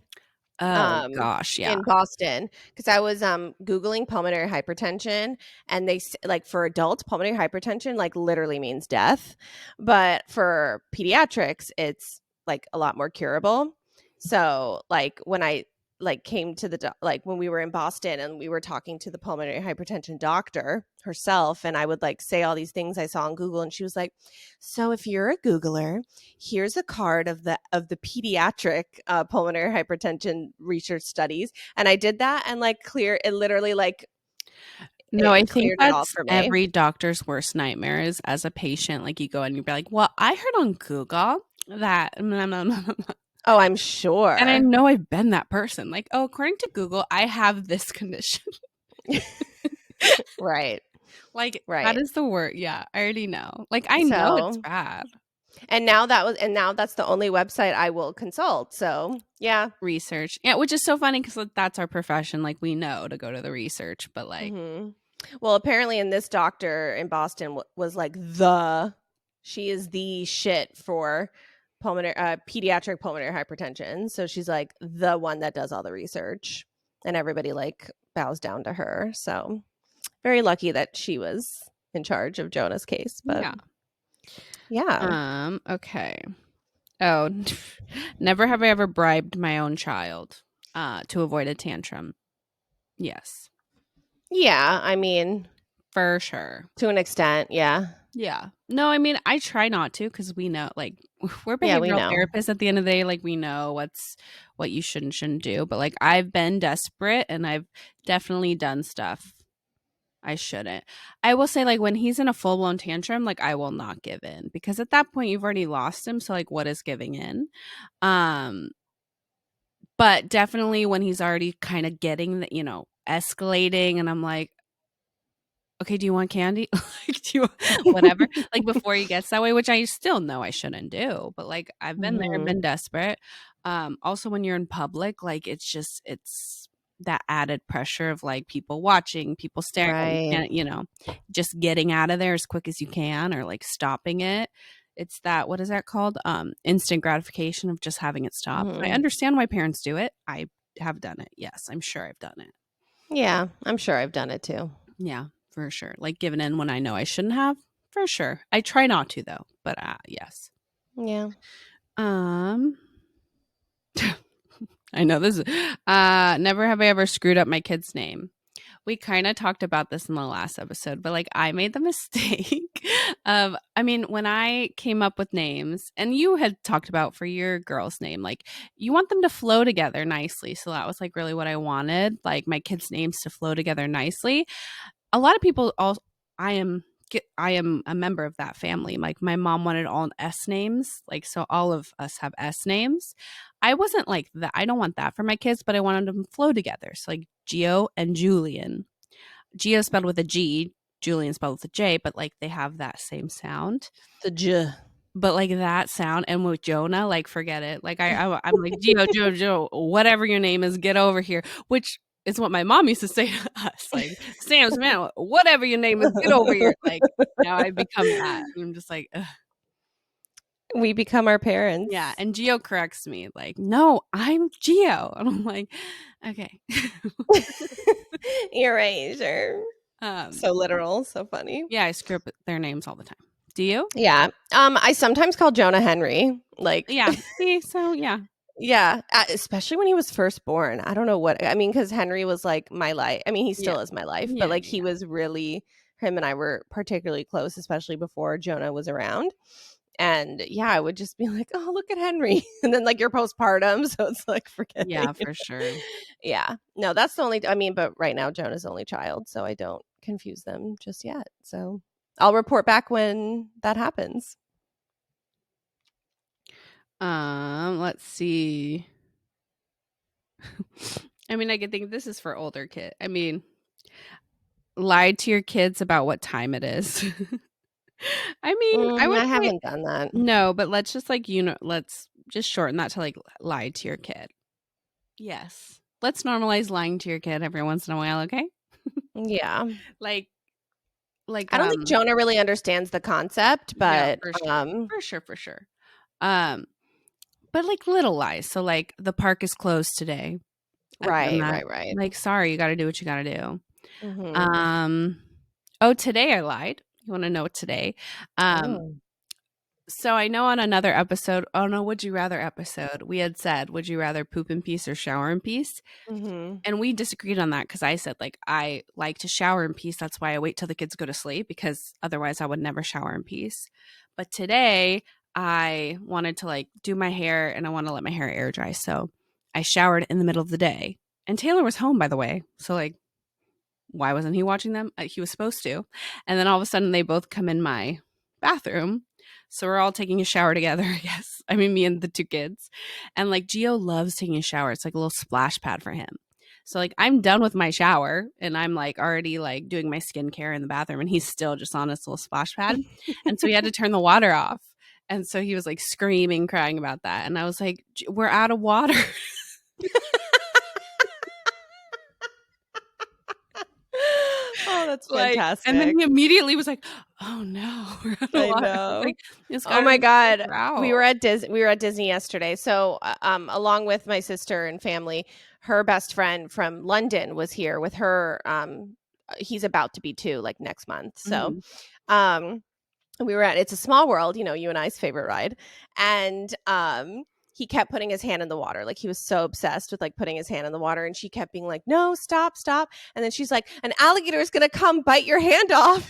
Oh um gosh, yeah. in Boston because I was googling pulmonary hypertension and like for adults pulmonary hypertension like literally means death, but for pediatrics it's like a lot more curable. So like when I like came to like when we were in Boston and we were talking to the pulmonary hypertension doctor herself and I would like say all these things I saw on Google and she was like, "So if you're a Googler, here's a card of the pediatric pulmonary hypertension research studies." And I did that and like clear it literally like No, I it think cleared it all that's for me. every doctor's worst nightmare is as a patient, like you go and you be like, "Well, I heard on Google that," blah, blah, blah, blah, blah." Oh, I'm And I sure. know I've been that person. Like, "Oh, according to Google, I have this condition." Right. Like, that Right. is the word. Yeah, I already know. Like, I know it's So, bad. and now that's the only website I will consult. So, yeah. Research. Yeah, which is so funny because that's our profession. Like, we know to go to the research, but like, Hmm. Well, apparently, and this doctor in Boston was like she is the shit for pulmonary pediatric pulmonary hypertension. So she's like the one that does all the research, and everybody like bows down to her. So very lucky that she was in charge of Jonah's case. But yeah. yeah, Okay. Oh, never have I ever bribed my own child to avoid a tantrum. Yes, yeah. I mean, for sure. to an extent, yeah, Yeah. No, I mean, I try not to because we know, like, we're yeah. We behavioral know. therapists at the end of the day. Like, we know what you should and shouldn't do. But like, I've been desperate and I've definitely done stuff I shouldn't. I will say, like, when he's in a full blown tantrum, like, I will not give in because at that point you've already lost him. So, like, what is giving in? Um, but definitely when he's already kind of getting the, escalating, and I'm like, okay, do you want candy? Like, do you whatever? Like, before he gets that way, which I still know I shouldn't do, but, like, I've been there and Hmm. been desperate. Also, when you're in public, like, it's that added pressure of, like, people watching, people staring at you, Right. can't, just getting out of there as quick as you can or, like, stopping it. It's that what is that called? Instant gratification of just having it stop. I Hmm. understand why parents do it. I have done it. Yes, I'm sure I've done it. Yeah, I'm sure I've done it too. Yeah, for sure. Like giving in when I know I shouldn't have, for sure. I try not to though, but yes. Yeah. Um I know this is never have I ever screwed up my kid's name. We kind of talked about this in the last episode, but like I made the mistake of, I mean, when I came up with names, and you had talked about for your girl's name, like you want them to flow together nicely. So that was like really what I wanted, like my kids' names to flow together nicely. A lot of people also, I am I am a member of that family. Like my mom wanted all S names, like so all of us have S names. I wasn't like that. I don't want that for my kids, but I wanted them to flow together. So like Gio and Julian. Gio spelled with a G, Julian spelled with a J, but like they have that same sound. The J. But like that sound, and with Jonah, like forget it. Like I'm like Gio, Joe, whatever your name is, get over here. Which is what my mom used to say to us, like Sam's man, whatever your name is, get over here. Like now I become that, and I'm just like, ugh. We become our Yeah. parents. And Gio corrects me, like, no, I'm Gio, and I'm like, okay. You're right, sure. um, So literal, so funny. yeah, I screw up their names all the time. Do you? Yeah. I sometimes call Jonah Henry. Like, Yeah. See, so yeah, yeah, especially when he was first born. I don't know what I mean, because Henry was like my life. I mean, he yeah, still is my life, but yeah, like he yeah. was really him and I were particularly close, especially before Jonah was around. And yeah, I would just be like, "Oh, look at Henry," and then like you're postpartum, so it's like forgetting. Yeah, for sure. Yeah, no, that's the only. I mean, but right now Jonah's the only child, so I don't confuse them just yet. So I'll report back when that happens. Let's see. I mean, I could think this is for older kid. I mean, lie to your kids about what time it is. I mean, I would I say haven't done that. no, but let's just like, let's just shorten that to like lie to your kid. Yes. Let's normalize lying to your kid every once in a while, okay? Yeah. Like Like, I don't think Jonah really understands the concept, yeah, but, for sure. For sure, for sure. Um, but like little lies. So like the park is closed today. I'm right, not right, right. like, sorry, you got to do what you got to do. Mhm. Um, oh, today I lied. You want to know today? Um, Oh. so I know on another episode, oh no, would you rather episode, we had said, would you rather poop in peace or shower in peace? Mhm. And we disagreed on that because I said, like, I like to shower in peace. That's why I wait till the kids go to sleep because otherwise I would never shower in peace. But today I wanted to like do my hair and I want to let my hair air dry. So I showered in the middle of the day. And Taylor was home, by the way. So, like, why wasn't he watching them? He was supposed to. And then all of a sudden they both come in my bathroom. So we're all taking a shower together, I guess. I mean, me and the two kids. And like Gio loves taking a shower. It's like a little splash pad for him. So like I'm done with my shower and I'm like already like doing my skincare in the bathroom and he's still just on his little splash pad. And so he had to turn the water off. And so he was like screaming, crying about that. And I was like, we're out of water. Oh, that's Like, and then fantastic. he immediately was like, "Oh no, we're out of I water." I was know. like, "It's Oh gotta my be god. further out." We were at Disney yesterday. So, along with my sister and family, her best friend from London was here with her. He's about to be 2 like next month. So, Mhm. um we were at It's a Small World, you and I's favorite ride, and he kept putting his hand in the water. Like he was so obsessed with like putting his hand in the water, and she kept being like, "No, stop, stop!" And then she's like, "An alligator is gonna come bite your hand off."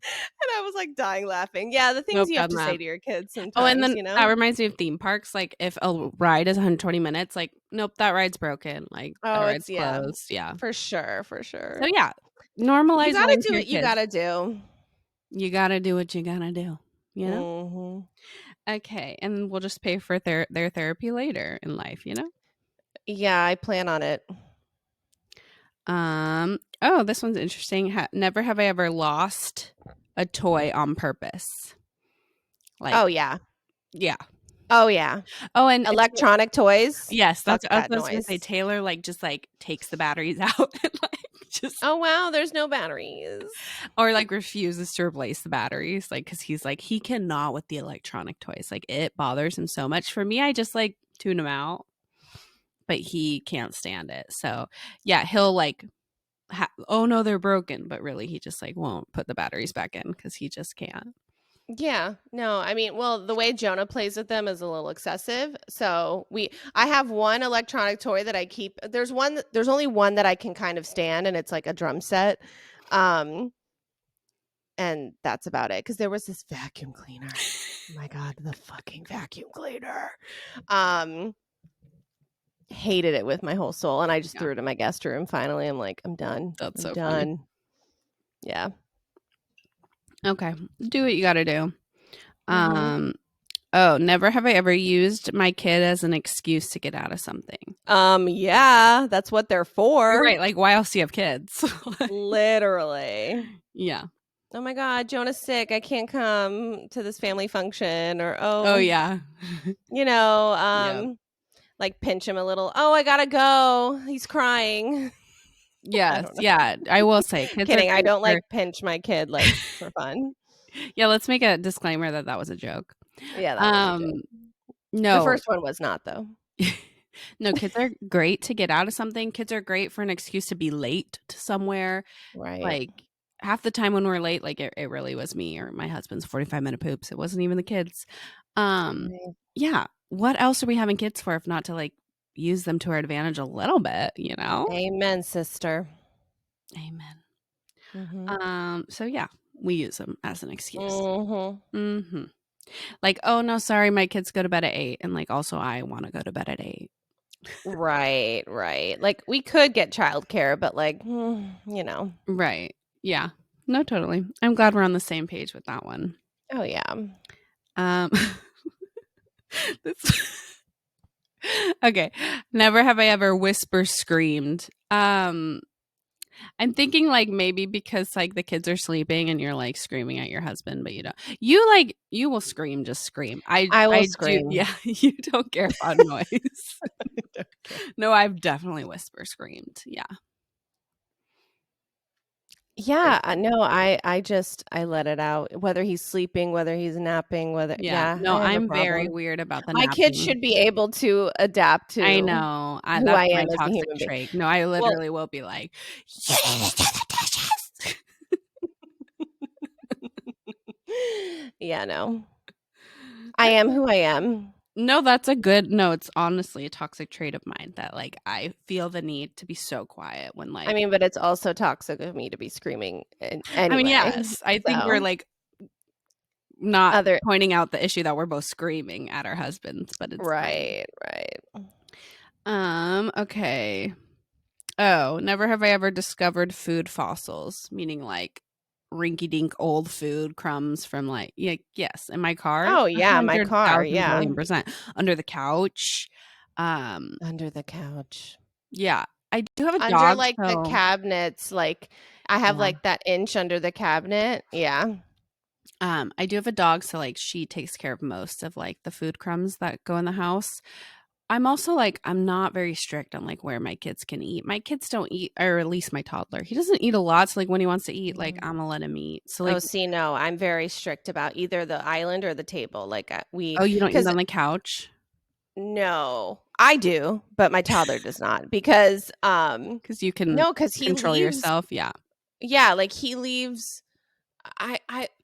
And I was like dying laughing. Yeah, the things Nope, you have done to say that. to your kids Oh, and sometimes, then that reminds me of theme parks. Like, if a ride is 120 minutes, like, nope, that ride's broken. Like, that Oh, ride's it's yeah, closed. Yeah. for sure, for So sure. yeah, You normalize gotta lying to do your what you kids. gotta do. You gotta do what you gotta do. You know. Mhm. Okay, and we'll just pay for their therapy later in life. You know. Yeah, I plan on it. Oh, this one's interesting. Never have I ever lost a toy on purpose. Like, Oh, yeah. yeah. Oh, yeah. Oh, and Electronic toys, yes, fuck that's that what I was gonna say. noise. Taylor, like, just, like, takes the batteries out and, like, just Oh, wow, there's no batteries. or, like, refuses to replace the batteries, like, because he's like, he cannot with the electronic toys. Like, it bothers him so much. For me, I just, like, tune him out, but he can't stand it. So, yeah, he'll, like, oh, no, they're broken, but really, he just, like, won't put the batteries back in because he just can't. Yeah, no, I mean, well, the way Jonah plays with them is a little excessive. So I have one electronic toy that I keep. There's only one that I can kind of stand, and it's like a drum set. Um, and that's about it. Because there was this vacuum cleaner. Oh my God, the fucking vacuum cleaner. Um, hated it with my whole soul, and I just Yeah, threw it in my guest room. Finally, I'm like, I'm done. that's I'm so funny. done. Yeah. Okay, do what you gotta do. Mm-hmm. Um, oh, never have I ever used my kid as an excuse to get out of something. Yeah, that's what they're You're for. right, like, why else do you have kids? Like, Literally. yeah. Oh my God, Jonah's sick. I can't come to this family function. Or, Oh, oh, yeah. you know, Yep. like pinch him a little. Oh, I gotta go. He's crying. I Yes, don't know. yeah, I will say kids are Kidding. I great don't for like pinch my kid like for fun. yeah, let's make a disclaimer that that was a joke. Yeah, that was a Um, joke. The no. first one was not, though. No, kids are great to get out of something. Kids are great for an excuse to be late to somewhere. Right. Like, half the time when we're late, like, it really was me or my husband's 45-minute poops. It wasn't even the kids. Right. Yeah. What else are we having kids for if not to, like, use them to our advantage a little bit, you know? Amen, sister. Amen. Mm-hmm. So yeah, we use them as an excuse. Mm-hmm. Mhm. Like, "Oh, no, sorry, my kids go to bed at 8," and, like, also, I wanna go to bed at 8. Right, right. Like we could get childcare, but like, you know. Right. Yeah. No, totally. I'm glad we're on the same page with that one. Oh yeah. Um, this okay. Never have I ever whisper screamed. I'm thinking, like, maybe because, like, the kids are sleeping and you're, like, screaming at your husband, but you don't. You will scream, just scream. I will I do scream. yeah, you don't care about noise. No, I've definitely whisper screamed, yeah. Yeah, no, I let it out. Whether he's sleeping, whether he's napping, whether Yeah. yeah, I No, have a I'm very problem. weird about the My kids napping. should be able to adapt I to know. who That's I my am as a toxic human being. trait. No, I Well, literally will be like, "You need to do the dishes." yeah, no. I am who I am. No, that's a good no, it's honestly a toxic trait of mine that, like, I feel the need to be so quiet when, I like mean, but it's also toxic of me to be screaming I mean, anyway. yes, I think we're, So, like, not other pointing out the issue that we're both screaming at our husbands, but it's fine. right, right. Okay. Oh, never have I ever discovered food fossils, meaning, like, rinky dink old food crumbs from, like yeah, yes, in my car, Oh, yeah, my car, 100,000 yeah. billion percent. Under the couch. Um, Under the couch. yeah. I do have a Under, dog, like, the so cabinets, like, I have, yeah. like, that inch under the cabinet. Yeah. I do have a dog, so, like, she takes care of most of, like, the food crumbs that go in the house. I'm also, like, I'm not very strict on, like, where my kids can eat. My kids don't eat or at least my toddler. He doesn't eat a lot, so, like, when he wants to eat, like, Mm. Imma let him eat. So, Oh, like see, no, I'm very strict about either the island or the table, like, we oh, you don't eat because on the couch? no, I do, but my toddler does not because, 'Cause you can no, because he control leaves yourself, yeah. yeah, like, he leaves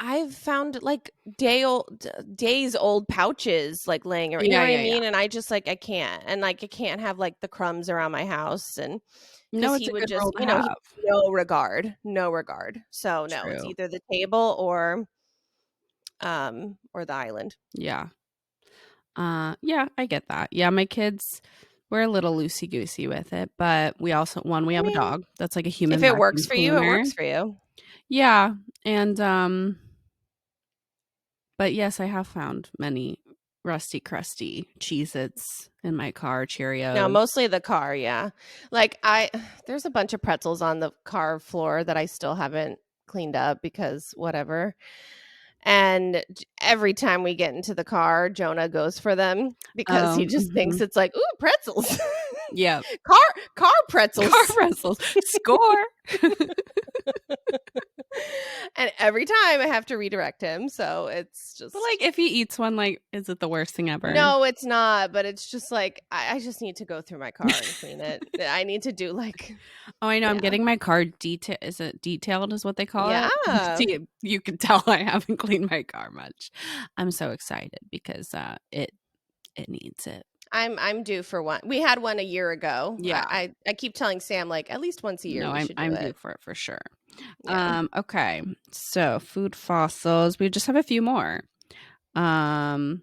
I've found, like, days old pouches, like, laying around you know Yeah, what I yeah, yeah. mean? And I just, like, I can't, and, like, I can't have, like, the crumbs around my house, and No, because it's he a would good just rule to he have. no regard, no regard. So, no, it's True. either the table or the island. Yeah. Yeah, I get that. Yeah, my kids, we're a little loosey goosey with it, but we I have a mean, dog that's like a if human it vacuum works for you, it cleaner. works for you. Yeah, and, but yes, I have found many rusty, crusty Cheez-Its in my car, No, Cheerios. mostly the car, yeah. Like, there's a bunch of pretzels on the car floor that I still haven't cleaned up because whatever. And every time we get into the car, Jonah goes for them because he just thinks Mhm. it's like, "Ooh, pretzels." Yep. car car Car pretzels. pretzels. Score. And every time I have to redirect him, so it's But, just like, if he eats one, like, is it the worst thing ever? no, it's not, but it's just like I just need to go through my car and clean it. I need to do like Oh, I know, I'm yeah. getting my car is it detailed is what they call it? Yeah. See, you can tell I haven't cleaned my car much. I'm so excited because, it needs it. I'm due for one. We had one a year ago. Yeah. I keep telling Sam like at least once a year No, we I'm should do I'm due it. for it for sure. Yeah. Okay. So, food fossils, we just have a few more. Um,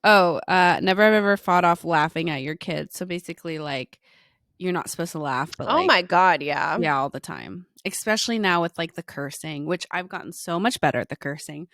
never have ever fought off laughing at your kids. So, basically, like, you're not supposed to laugh, but, Oh like my god, yeah. yeah, all the time. Especially now with, like, the cursing, which I've gotten so much better at the cursing.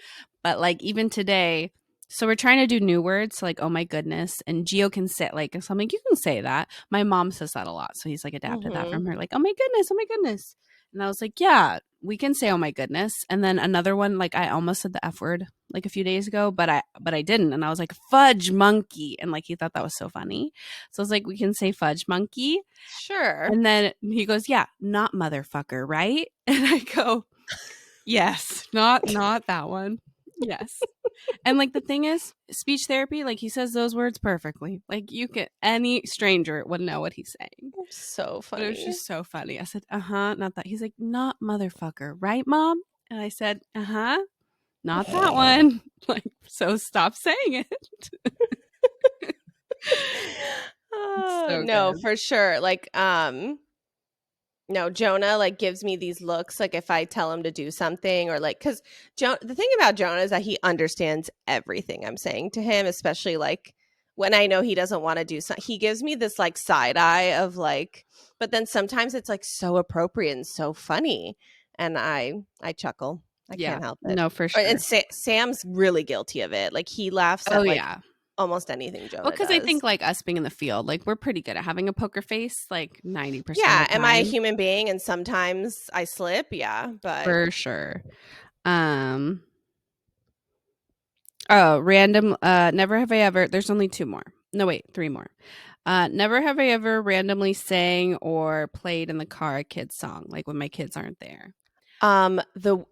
But, like, even today so we're trying to do new words, so, like, "Oh my goodness," and Gio can say like so I'm like, "You can say that." My mom says that a lot, so he's, like, adapted that from Mhm. her, like, "Oh my goodness, oh my goodness." And I was like, "Yeah, we can say 'oh my goodness.'" And then another one, like, I almost said the F word, like, a few days ago, but I didn't, and I was like, "Fudge monkey," and, like, he thought that was so funny. So I was like, "We can say fudge monkey." Sure. And then he goes, "Yeah, not motherfucker, right?" And I go, "Yes, not that one. Yes." And, like, the thing is, speech therapy, like, he says those words perfectly. Like, you could any stranger would know what he's saying. So But it was funny. just so funny. I said, "Uh-huh, not that." He's like, "Not motherfucker, right, mom?" And I said, "Uh-huh, not that one." Like, so stop saying it. It's so No, good. for sure. Like no, Jonah like gives me these looks like if I tell him to do something or like cuz the thing about Jonah is that he understands everything I'm saying to him, especially like when I know he doesn't want to do something. He gives me this like side eye of like but then sometimes it's like so appropriate and so funny and I chuckle. I Yeah. can't help it. No, for And sure. Sam's really guilty of it. Like he laughs Oh, at like yeah. almost anything Well, Jonah because I does. think, like, us being in the field, like, we're pretty good at having a poker face, like, 90% of Yeah, the am I a time, human being and sometimes I slip? Yeah, but for sure. Um, oh, random, never have I ever there's only 2 more. No, wait, 3 more. Never have I ever randomly sang or played in the car a kid's song, like when my kids aren't there. The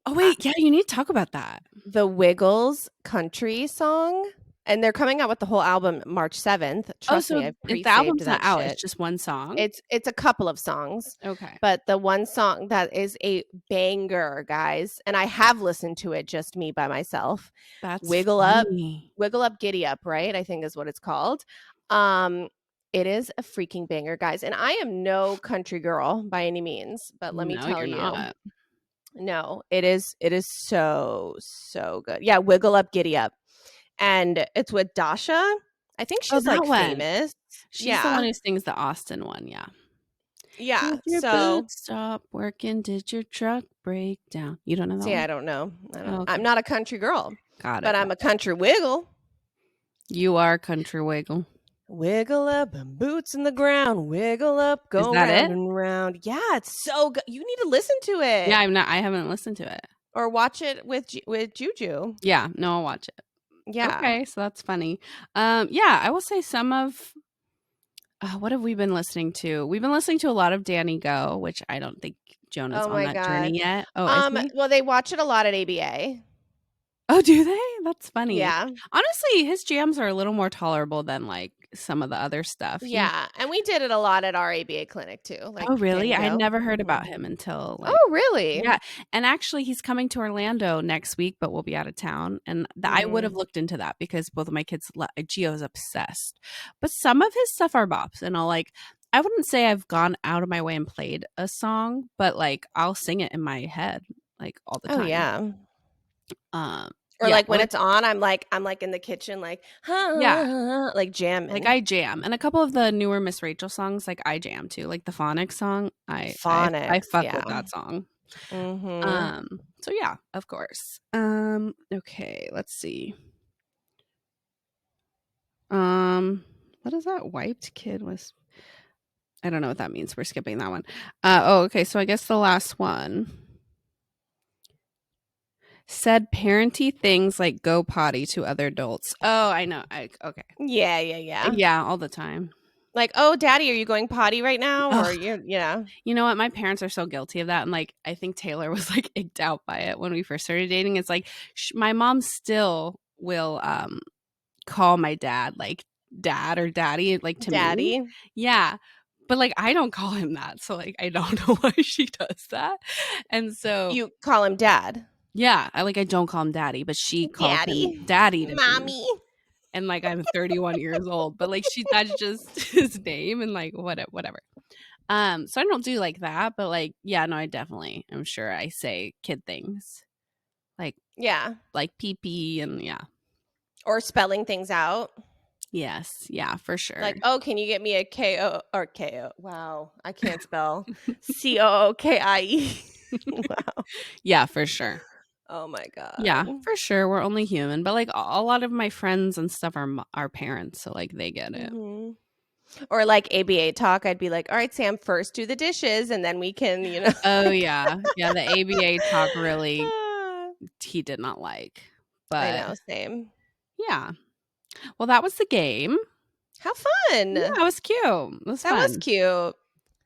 Oh uh, wait, yeah, you need to talk about that. the Wiggles country song, and they're coming out with the whole album March 7th. Oh, Trust me, so I've if the pre-saved album's not that out, it's shit. just one song? It's a couple of songs, Okay. but the one song that is a banger, guys, and I have listened to it just me by myself. That's Wiggle up, funny. wiggle up, giddy up, right? I think is what it's called. Um, it is a freaking banger, guys. And I am no country girl by any means, but let me No, tell you're you, not. no, it is so, so good. Yeah, wiggle up, giddy up. And it's with Dasha. I think Oh, she's that like one. famous. She's the one Yeah. who sings the Austin one, yeah. Yeah. Did your So boots stop working? Did your truck break down? You don't know that see, I one? don't know. Oh, I'm okay. not a country girl, Got but it, I'm got a it. country wiggle. You are Country Wiggle. Wiggle up and boots in the ground. Wiggle up, Is go that round it? and round. Yeah, it's so good. You need to listen to Yeah, it I haven't listened to it. or watch it with with Juju. Yeah, no, I'll watch it. Yeah. Okay, so that's funny. Yeah, I will say some of what have we been listening to? We've been listening to a lot of Danny Go, which I don't think Jonah's Oh on my that god. journey yet. Oh, is he? Well, they watch it a lot at ABA. Oh, do they? That's funny. Yeah. Honestly, his jams are a little more tolerable than like some of the other stuff. He Yeah, and we did it a lot at our ABA clinic too, like Oh, really? Danny I had Go. never heard Mhm. about him until like Oh, really? yeah, and actually he's coming to Orlando next week, but we'll be out of town, and I would have Mhm. looked into that because both of my kids Gio's obsessed. But some of his stuff are bops, and I wouldn't say I've gone out of my way and played a song, but like I'll sing it in my head like all the Oh time. yeah. Um Or yeah, like when it's on, I'm like in the kitchen, like yeah, like like jamming. I jam. And a couple of the newer Miss Rachel songs like I jam too. Like the Phonics song, I Phonics, fuck with yeah. that song. Mhm. So yeah, of course. Okay, let's see. What is that wiped kid was I don't know what that means. We're skipping that one. Okay, so I guess the last one said parenty things like go potty to other adults. Oh, I know. Okay. Yeah, yeah, yeah. Yeah, all the time. Like, "Oh, daddy, are you going potty right now?" Or Ugh, you yeah. you know what? My parents are so guilty of that, and like I think Taylor was like icked out by it when we first started dating. It's like my mom still will call my dad like dad or daddy like to me. Daddy. Yeah. But like I don't call him that. So like I don't know why she does that. And so You call him dad. yeah, I don't call him daddy, but she calls him Daddy. daddy to me. Mommy. And like I'm 31 years old, but like that's just his name and like whatever. So I don't do like that, but like yeah, no, I definitely I'm sure I say kid things. Like Yeah. pee pee and yeah. Or spelling things out. Yes, yeah, for sure. Like, "Oh, can you get me a KO or KO?" Wow, I can't spell. COOKIE. Wow. Yeah, for sure. Oh my Yeah, god. for sure. We're only human, but like a lot of my friends and stuff are our parents, so like they get it. Mhm. Or like ABA talk, I'd be like, "All right, Sam, first do the dishes and then we can, you know." Oh yeah, yeah. The ABA talk really Ah, he did not like, I but know, same. yeah. Well, that was the game. How Yeah, fun. it was cute. It was That was fun. cute.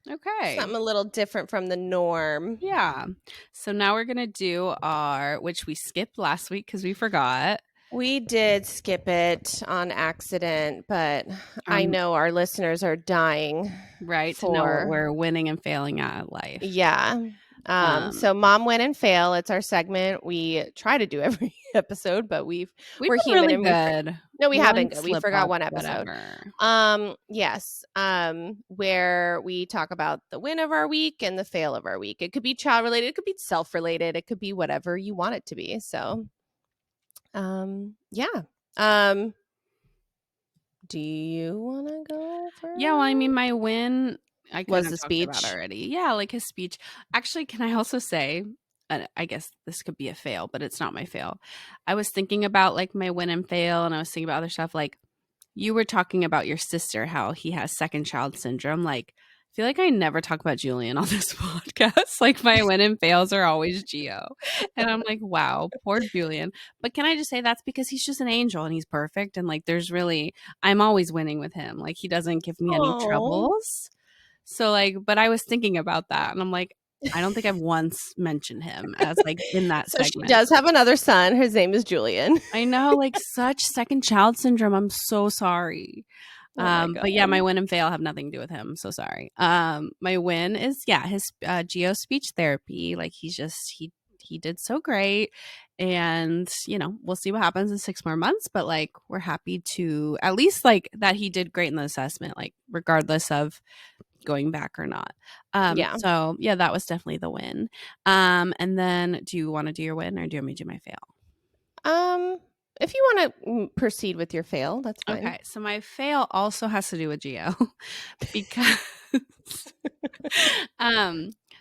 Okay. Something a little different from the norm. Yeah. So now we're gonna do our which we skipped last week because we forgot. We did skip it on accident, but I Um, know our listeners are dying right to know what for we're winning and failing at life. yeah. Um, So mom win and fail. It's our segment. We try to do every episode, but we've we're been human really and we good. no, we We haven't like good. We slip forgot up, one episode. whatever. Yes. Where we talk about the win of our week and the fail of our week. It could be child related, it could be self related, it could be whatever you want it to be. So yeah. Um do you wanna go Yeah, well, I first? mean, my win, I kind Was of the talked about speech. already. Yeah, like his speech. Actually, can I also say, I guess this could be a fail, but it's not my fail. I was thinking about like my win and fail, and I was thinking about other stuff. Like you were talking about your sister, how he has second child syndrome. Like feel like I never talk about Julian on this podcast. Like my win and fails are always Geo. And I'm like, wow, poor Julian. But can I just say that's because he's just an angel and he's perfect. And like there's really I'm always winning with him. Like he doesn't give me any Oh. troubles. So like, but I was thinking about that and I'm like, I don't think I've once mentioned him as like in that So she segment. does have another son. His name is Julian. I know, like such second child syndrome. I'm so sorry. Oh my god. But yeah, my win and fail have nothing to do with him. So sorry. My win is his geo speech therapy. Like he did so great, and we'll see what happens in 6 more months. But like we're happy to at least like that he did great in the assessment, like regardless of going back or not. Yeah. So yeah, that was definitely the win. And then do you want to do your win or do you want me to do my fail? If you want to proceed with your fail, that's fine. Okay, so my fail also has to do with Geo because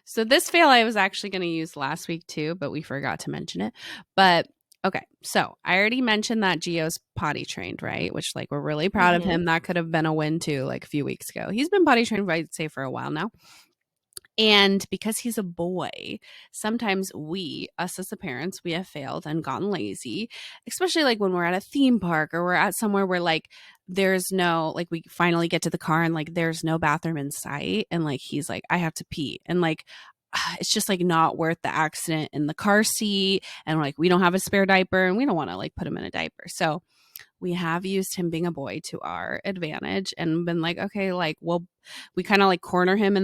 so this fail I was actually going to use last week too, but we forgot to mention it. But okay, so I already mentioned that Geo's potty trained, right? Which like we're really proud of him. That could have been a win too, like a few weeks ago. He's been potty trained, I'd say, for a while now. And because he's a boy, sometimes us as the parents, we have failed and gotten lazy, especially like when we're at a theme park or we're at somewhere where like there's no, like we finally get to the car and like there's no bathroom in sight. And like he's like, I have to pee. And like, it's just like not worth the accident in the car seat. And like, we don't have a spare diaper and we don't want to like put him in a diaper. So we have used him being a boy to our advantage and been like, okay, like, well, we kind of like corner him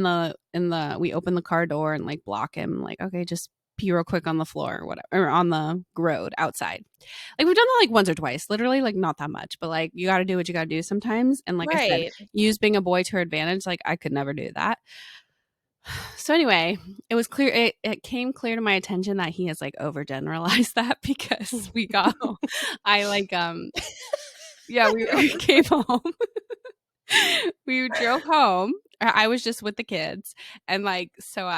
we open the car door and like block him, like, okay, just pee real quick on the floor or whatever, or on the road outside. Like we've done that like once or twice, literally like not that much, but like you got to do what you got to do sometimes. And like I said, Right. use being a boy to our advantage. Like I could never do that. So anyway, it was clear. It came clear to my attention that he has like overgeneralized that because we got home. I like yeah, we came home. We drove home. I was just with the kids, and like so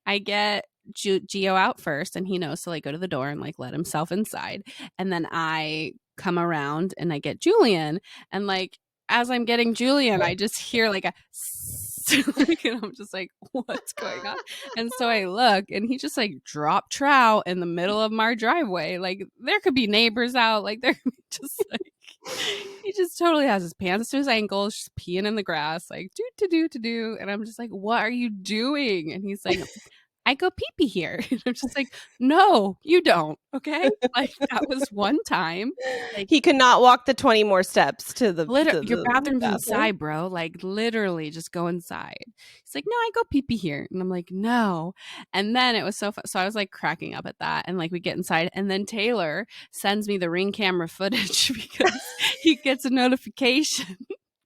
I get Geo out first, and he knows to like go to the door and like let himself inside, and then I come around and I get Julian, and like as I'm getting Julian, I just hear like a like, and I'm just like, what's going on? And so I look, and he just like dropped trout in the middle of my driveway. Like there could be neighbors out, like there could be just like he just totally has his pants to his ankles, just peeing in the grass, like do. And I'm just like, what are you doing? And he's like, I go pee pee here. And I'm just like, no, you don't. Okay. Like that was one time. Like He could not walk the 20 more steps to the, your the bathroom's bathroom. inside, bro. Like literally just go inside. He's like, no, I go pee pee here. And I'm like, no. And then it was so fun. So I was like cracking up at that. And like we get inside. And then Taylor sends me the Ring camera footage because he gets a notification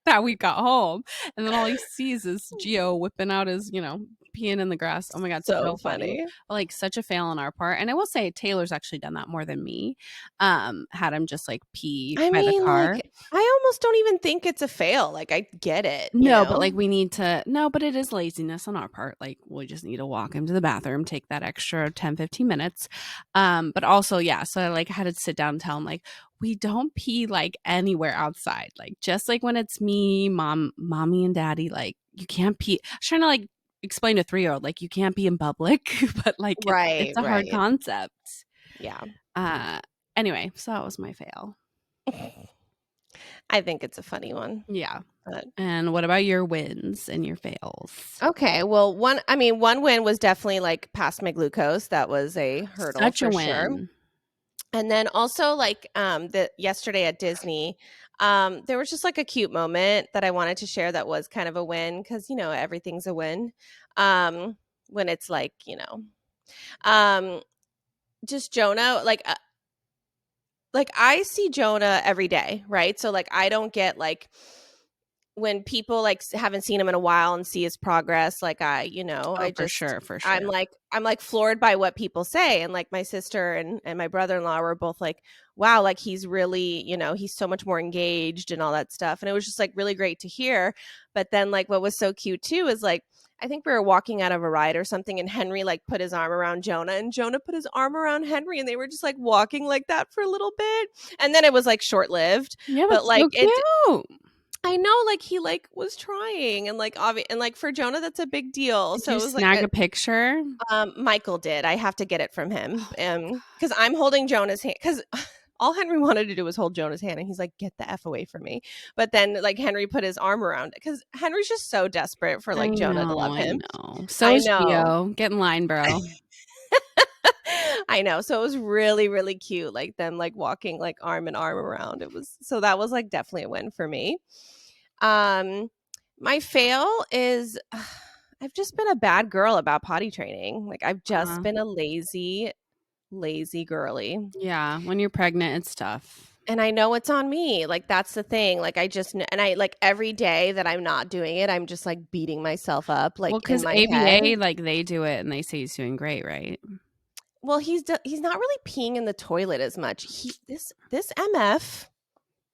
that we got home. And then all he sees is Geo whipping out his, peeing in the grass. Oh my God, so funny. Like such a fail on our part. And I will say Taylor's actually done that more than me. Had him just like pee by the car. Like, I almost don't even think it's a fail. Like I get it. No, but like we need to but it is laziness on our part. Like we just need to walk him to the bathroom, take that extra 10-15 minutes. But also, yeah, so I like had to sit down and tell him like we don't pee like anywhere outside. Like just like when it's me, mommy and daddy, like you can't pee. I was trying to like explain to 3-year-old like you can't be in public, but like it's a hard concept. Yeah. Anyway, so that was my fail. I think it's a funny one. Yeah. And what about your wins and your fails? Okay. Well, one win was definitely like past my glucose. That was a hurdle. Such a for win. Sure. And then also like yesterday at Disney, there was just like a cute moment that I wanted to share that was kind of a win because everything's a win when it's like just Jonah like I see Jonah every day, right? So like I don't get like when people like haven't seen him in a while and see his progress, like I for sure. I'm like floored by what people say. And like my sister and my brother-in-law were both like, wow, like he's really, he's so much more engaged and all that stuff. And it was just like really great to hear. But then like what was so cute too is like, I think we were walking out of a ride or something and Henry like put his arm around Jonah and Jonah put his arm around Henry and they were just like walking like that for a little bit. And then it was like short lived. Yeah, but like so cute. I know, like, he, like, was trying and, like, and, like, for Jonah, that's a big deal. Did So you it was like snag a picture? Michael did. I have to get it from him. Oh, Because I'm holding Jonah's hand. Because all Henry wanted to do was hold Jonah's hand, and he's like, "Get the f away from me." But then, like, Henry put his arm around it because Henry's just so desperate for like Jonah to love I him. know. So I is know. Gio. Get in line, bro. I know. So it was really, really cute, like them like walking like arm in arm around. It was so that was like definitely a win for me. Um, my fail is I've just been a bad girl about potty training. Like I've just Uh, been a lazy girly. yeah, when you're pregnant, it's tough. And I know it's on me. Like that's the thing. Like and I like every day that I'm not doing it, I'm just like beating myself up Well, like in because my head. ABA, like, they do it and they say he's doing great, right? Well, he's not really peeing in the toilet as much. This MF,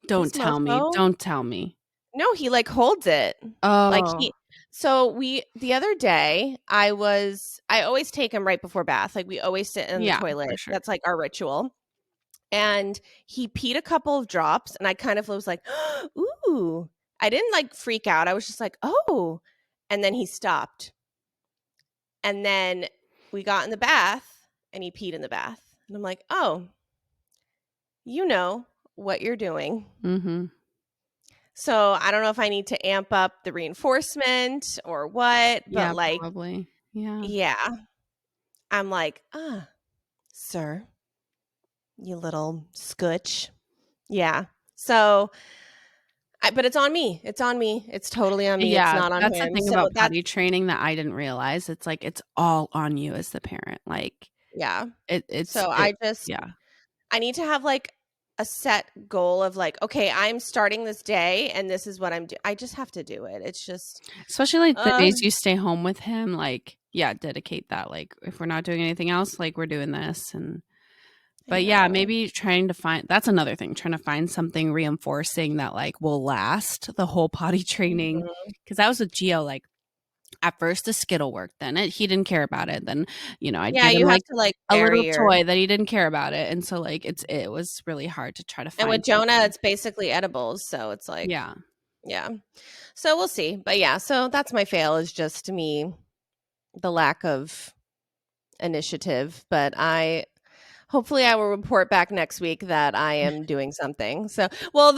Don't this tell me. mofo. Don't tell me. No, he like holds it. Like Oh, so we the other day I always take him right before bath. Like we always sit in the yeah, toilet. for sure. That's like our ritual. And he peed a couple of drops and I kind of was like, "Ooh." I didn't like freak out. I was just like, "Oh." And then he stopped. And then we got in the bath and he peed in the bath. And I'm like, "Oh, you know what you're doing." Mm-hmm. So I don't know if I need to amp up the reinforcement or what, but Yeah, like, probably. Yeah. yeah, I'm like, sir, you little scutch. Yeah. So, but it's on me. It's on me. It's totally on me. It's Yeah, not on that's the him. thing So about that's, potty training that I didn't realize. It's like it's all on you as the parent. Like yeah. it's So it yeah. I need to have like a set goal of like, okay, I'm starting this day and this is what I'm doing. I just have to do it. It's just, Especially like the uh, days you stay home with him, like, yeah, dedicate that. Like if we're not doing anything else, like we're doing this. And I but yeah, know. maybe trying to find that's another thing, trying to find something reinforcing that like will last the whole potty training. Mhm. Cause that was with Geo, like at first the Skittle worked, then he didn't care about it. Then, I'd Yeah, get him you have like to like a little vary your. toy that he didn't care about it. And so like it was really hard to try to And with find Jonah, something. it's basically edibles, so it's like, Yeah. yeah. So we'll see. But yeah, so that's my fail is just me, the lack of initiative. But hopefully I will report back next week that I am doing something. So, well,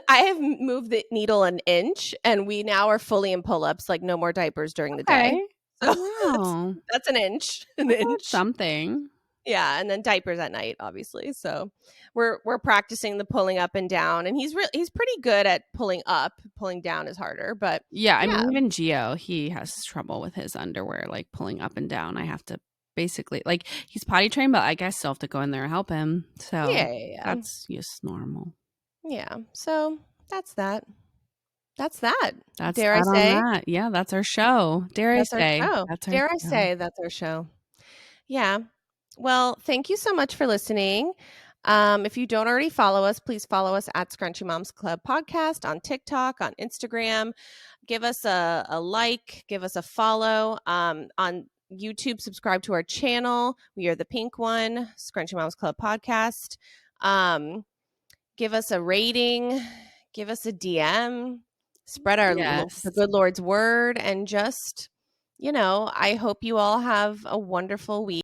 I have moved the needle an inch and we now are fully in pull-ups, like no more diapers during the day. Okay. So Wow. that's an inch, an Well, that's inch. something. Yeah, and then diapers at night, obviously. So we're practicing the pulling up and down, and he's pretty good at pulling up. Pulling down is harder, but Yeah, I yeah, mean, even Geo, he has trouble with his underwear, like pulling up and down. I have to basically, like, he's potty trained, but I guess still have to go in there and help him. So yeah. that's just normal. Yeah. So that's that. That's that. That's Dare I that on say? that. Yeah, that's our show. Dare I That's our say? show. That's our Dare I show. say that's our show? Yeah. Well, thank you so much for listening. If you don't already follow us, please follow us at Scrunchy Moms Club Podcast on TikTok, on Instagram. Give us a like, give us a follow. On YouTube, subscribe to our channel. We are the pink one, Scrunchy Moms Club Podcast. Give us a rating, give us a DM, spread the Yes. good Lord's word, and just, I hope you all have a wonderful week.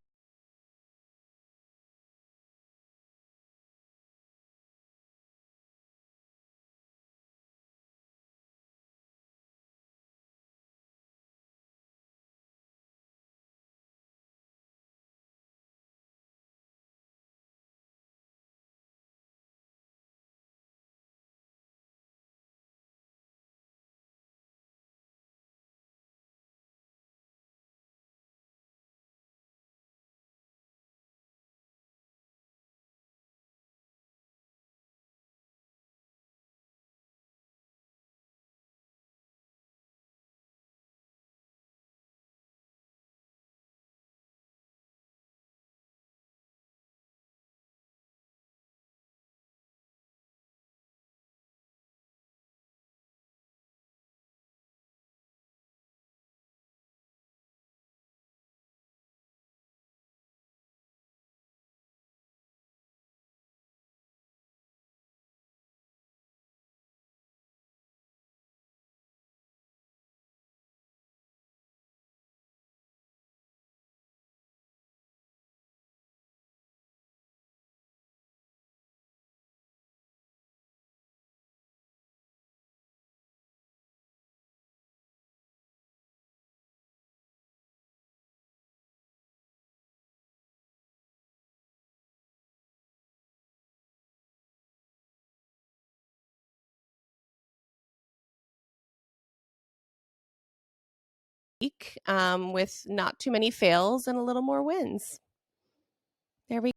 with not too many fails and a little more wins. There we